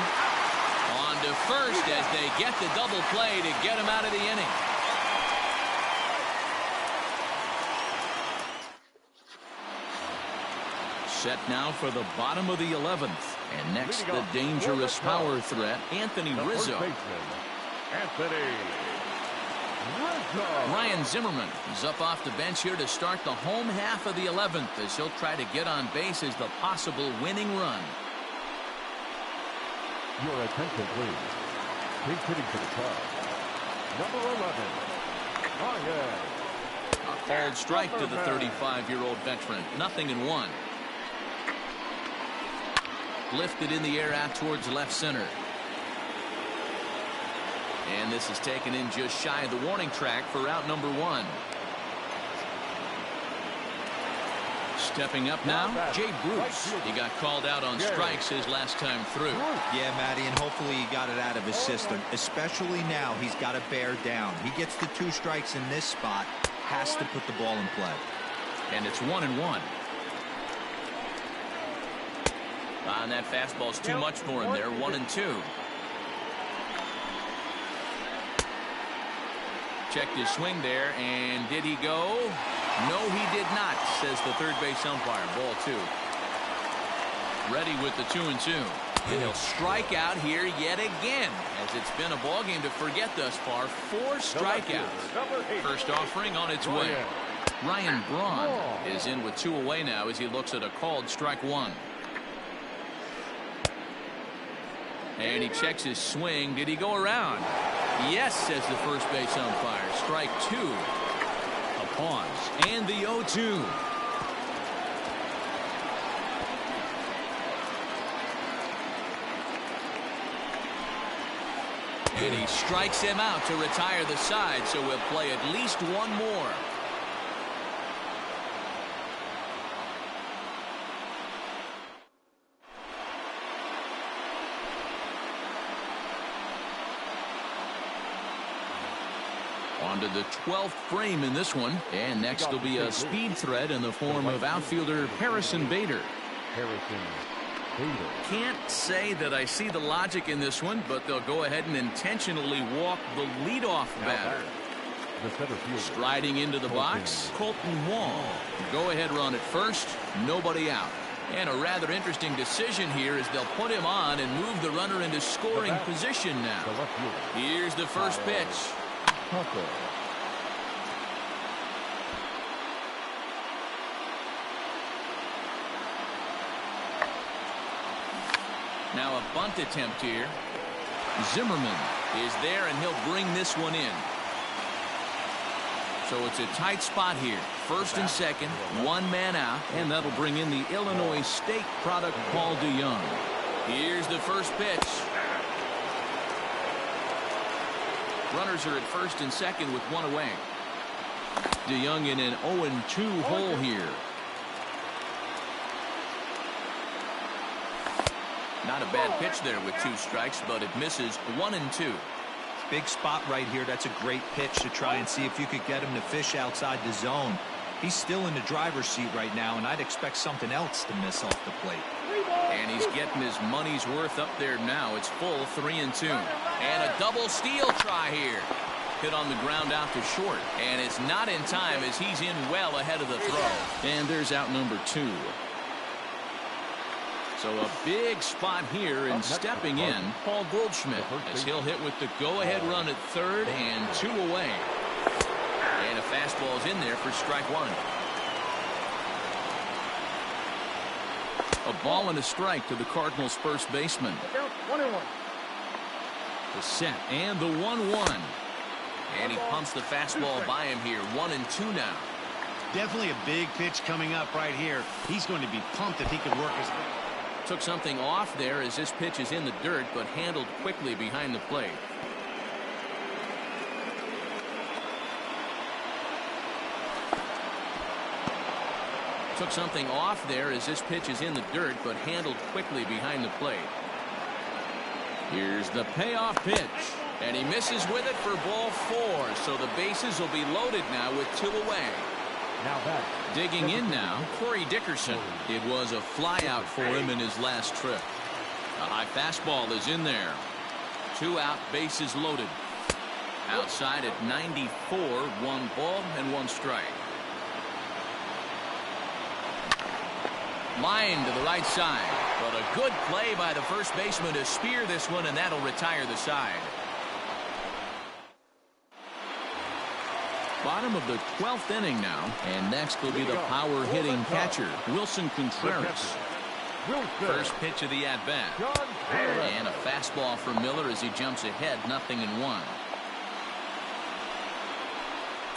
On to first as they get the double play to get him out of the inning. Set now for the bottom of the 11th. And next, the dangerous power threat, Anthony Rizzo. Ryan Zimmerman is up off the bench here to start the home half of the 11th as he'll try to get on base as the possible winning run. Your attention, please. He's hitting for the Cubs. Number 11, Ryan. A called strike to the 35-year-old veteran. 0-1. Lifted in the air out towards left center. And this is taken in just shy of the warning track for out number 1. Stepping up now, Jay Bruce. He got called out on strikes his last time through. Yeah, Matty, and hopefully he got it out of his system. Especially now, he's got to bear down. He gets the 2 strikes in this spot, has to put the ball in play. And it's 1-1. And that fastball's too much for him there. 1-2. Checked his swing there, and did he go? No, he did not, says the third base umpire. Ball 2. Ready with the 2-2. And he'll strike out here yet again, as it's been a ball game to forget thus far. 4 strikeouts. First offering on its way. Ryan Braun is in with 2 away now as he looks at a called strike 1. And he checks his swing. Did he go around? Yes, says the first base umpire. Strike 2. A pause. And the 0-2. And he strikes him out to retire the side, so we'll play at least one more. On to the 12th frame in this one. And next will be a speed threat in the form of outfielder Harrison Bader. Can't say that I see the logic in this one, but they'll go ahead and intentionally walk the leadoff batter. Striding into the box, Colton Wong. Go-ahead run at first, nobody out. And a rather interesting decision here as they'll put him on and move the runner into scoring position now. Here's the first pitch. Now a bunt attempt here. Zimmerman is there, and he'll bring this one in. So it's a tight spot here. First and second, 1 man out, and that'll bring in the Illinois State product, Paul DeYoung. Here's the first pitch. Runners are at first and second with 1 away. DeYoung in an 0-2 hole here. Not a bad pitch there with 2 strikes, but it misses. 1-2. Big spot right here. That's a great pitch to try and see if you could get him to fish outside the zone. He's still in the driver's seat right now, and I'd expect something else to miss off the plate. And he's getting his money's worth up there now. It's full 3-2. And a double steal try here. Hit on the ground out to short. And it's not in time as he's in well ahead of the throw. And there's out number 2. So a big spot here, and stepping in, Paul Goldschmidt, as he'll hit with the go-ahead run at third and 2 away. And a fastball's in there for strike 1. A ball and a strike to the Cardinals' first baseman. 1-1. The set and the 1-1. And he pumps the fastball by him here. 1-2 now. Definitely a big pitch coming up right here. He's going to be pumped if he can work his... Took something off there as this pitch is in the dirt, but handled quickly behind the plate. Took something off there as this pitch is in the dirt, but handled quickly behind the plate. Here's the payoff pitch. And he misses with it for ball 4. So the bases will be loaded now with 2 away. Now back. Digging in now, Corey Dickerson. It was a flyout for him in his last trip. A high fastball is in there. 2 out, bases loaded. Outside at 94, 1 ball and 1 strike. Line to the right side. But a good play by the first baseman to spear this one, and that'll retire the side. Bottom of the 12th inning now, and next will be the power-hitting catcher, Wilson Contreras. First pitch of the at-bat. And a fastball for Miller as he jumps ahead, 0-1.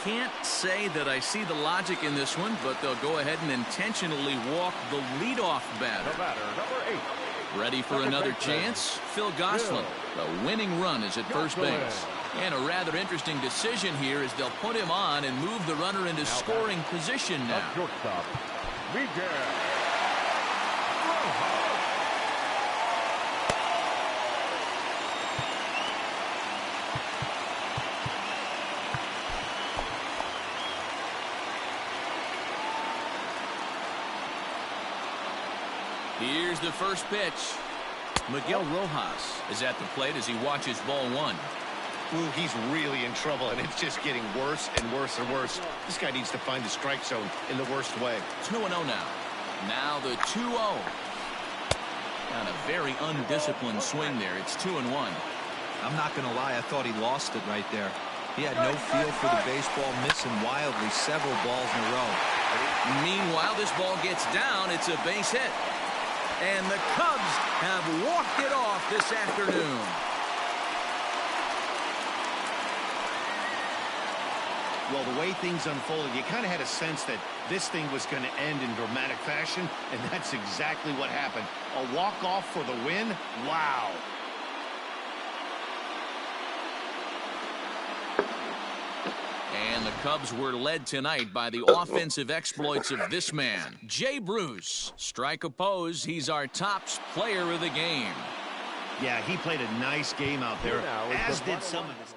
Can't say that I see the logic in this one, but they'll go ahead and intentionally walk the leadoff batter. Number 8. Ready for another chance? Phil Gosselin. The winning run is at first base. And a rather interesting decision here as they'll put him on and move the runner into scoring position now. Shortstop, Miguel. Here's the first pitch. Miguel Rojas is at the plate as he watches ball 1. Ooh, he's really in trouble, and it's just getting worse and worse and worse. This guy needs to find the strike zone in the worst way. 2-0 now. Now the 2-0. On a very undisciplined swing there. It's 2-1. I'm not going to lie, I thought he lost it right there. He had no feel for the baseball, missing wildly several balls in a row. Meanwhile, this ball gets down. It's a base hit. And the Cubs have walked it off this afternoon. Well, the way things unfolded, you kind of had a sense that this thing was going to end in dramatic fashion, and that's exactly what happened. A walk-off for the win? Wow. And the Cubs were led tonight by the offensive exploits of this man, Jay Bruce. Strike oppose, he's our top player of the game. Yeah, he played a nice game out there, as did some of his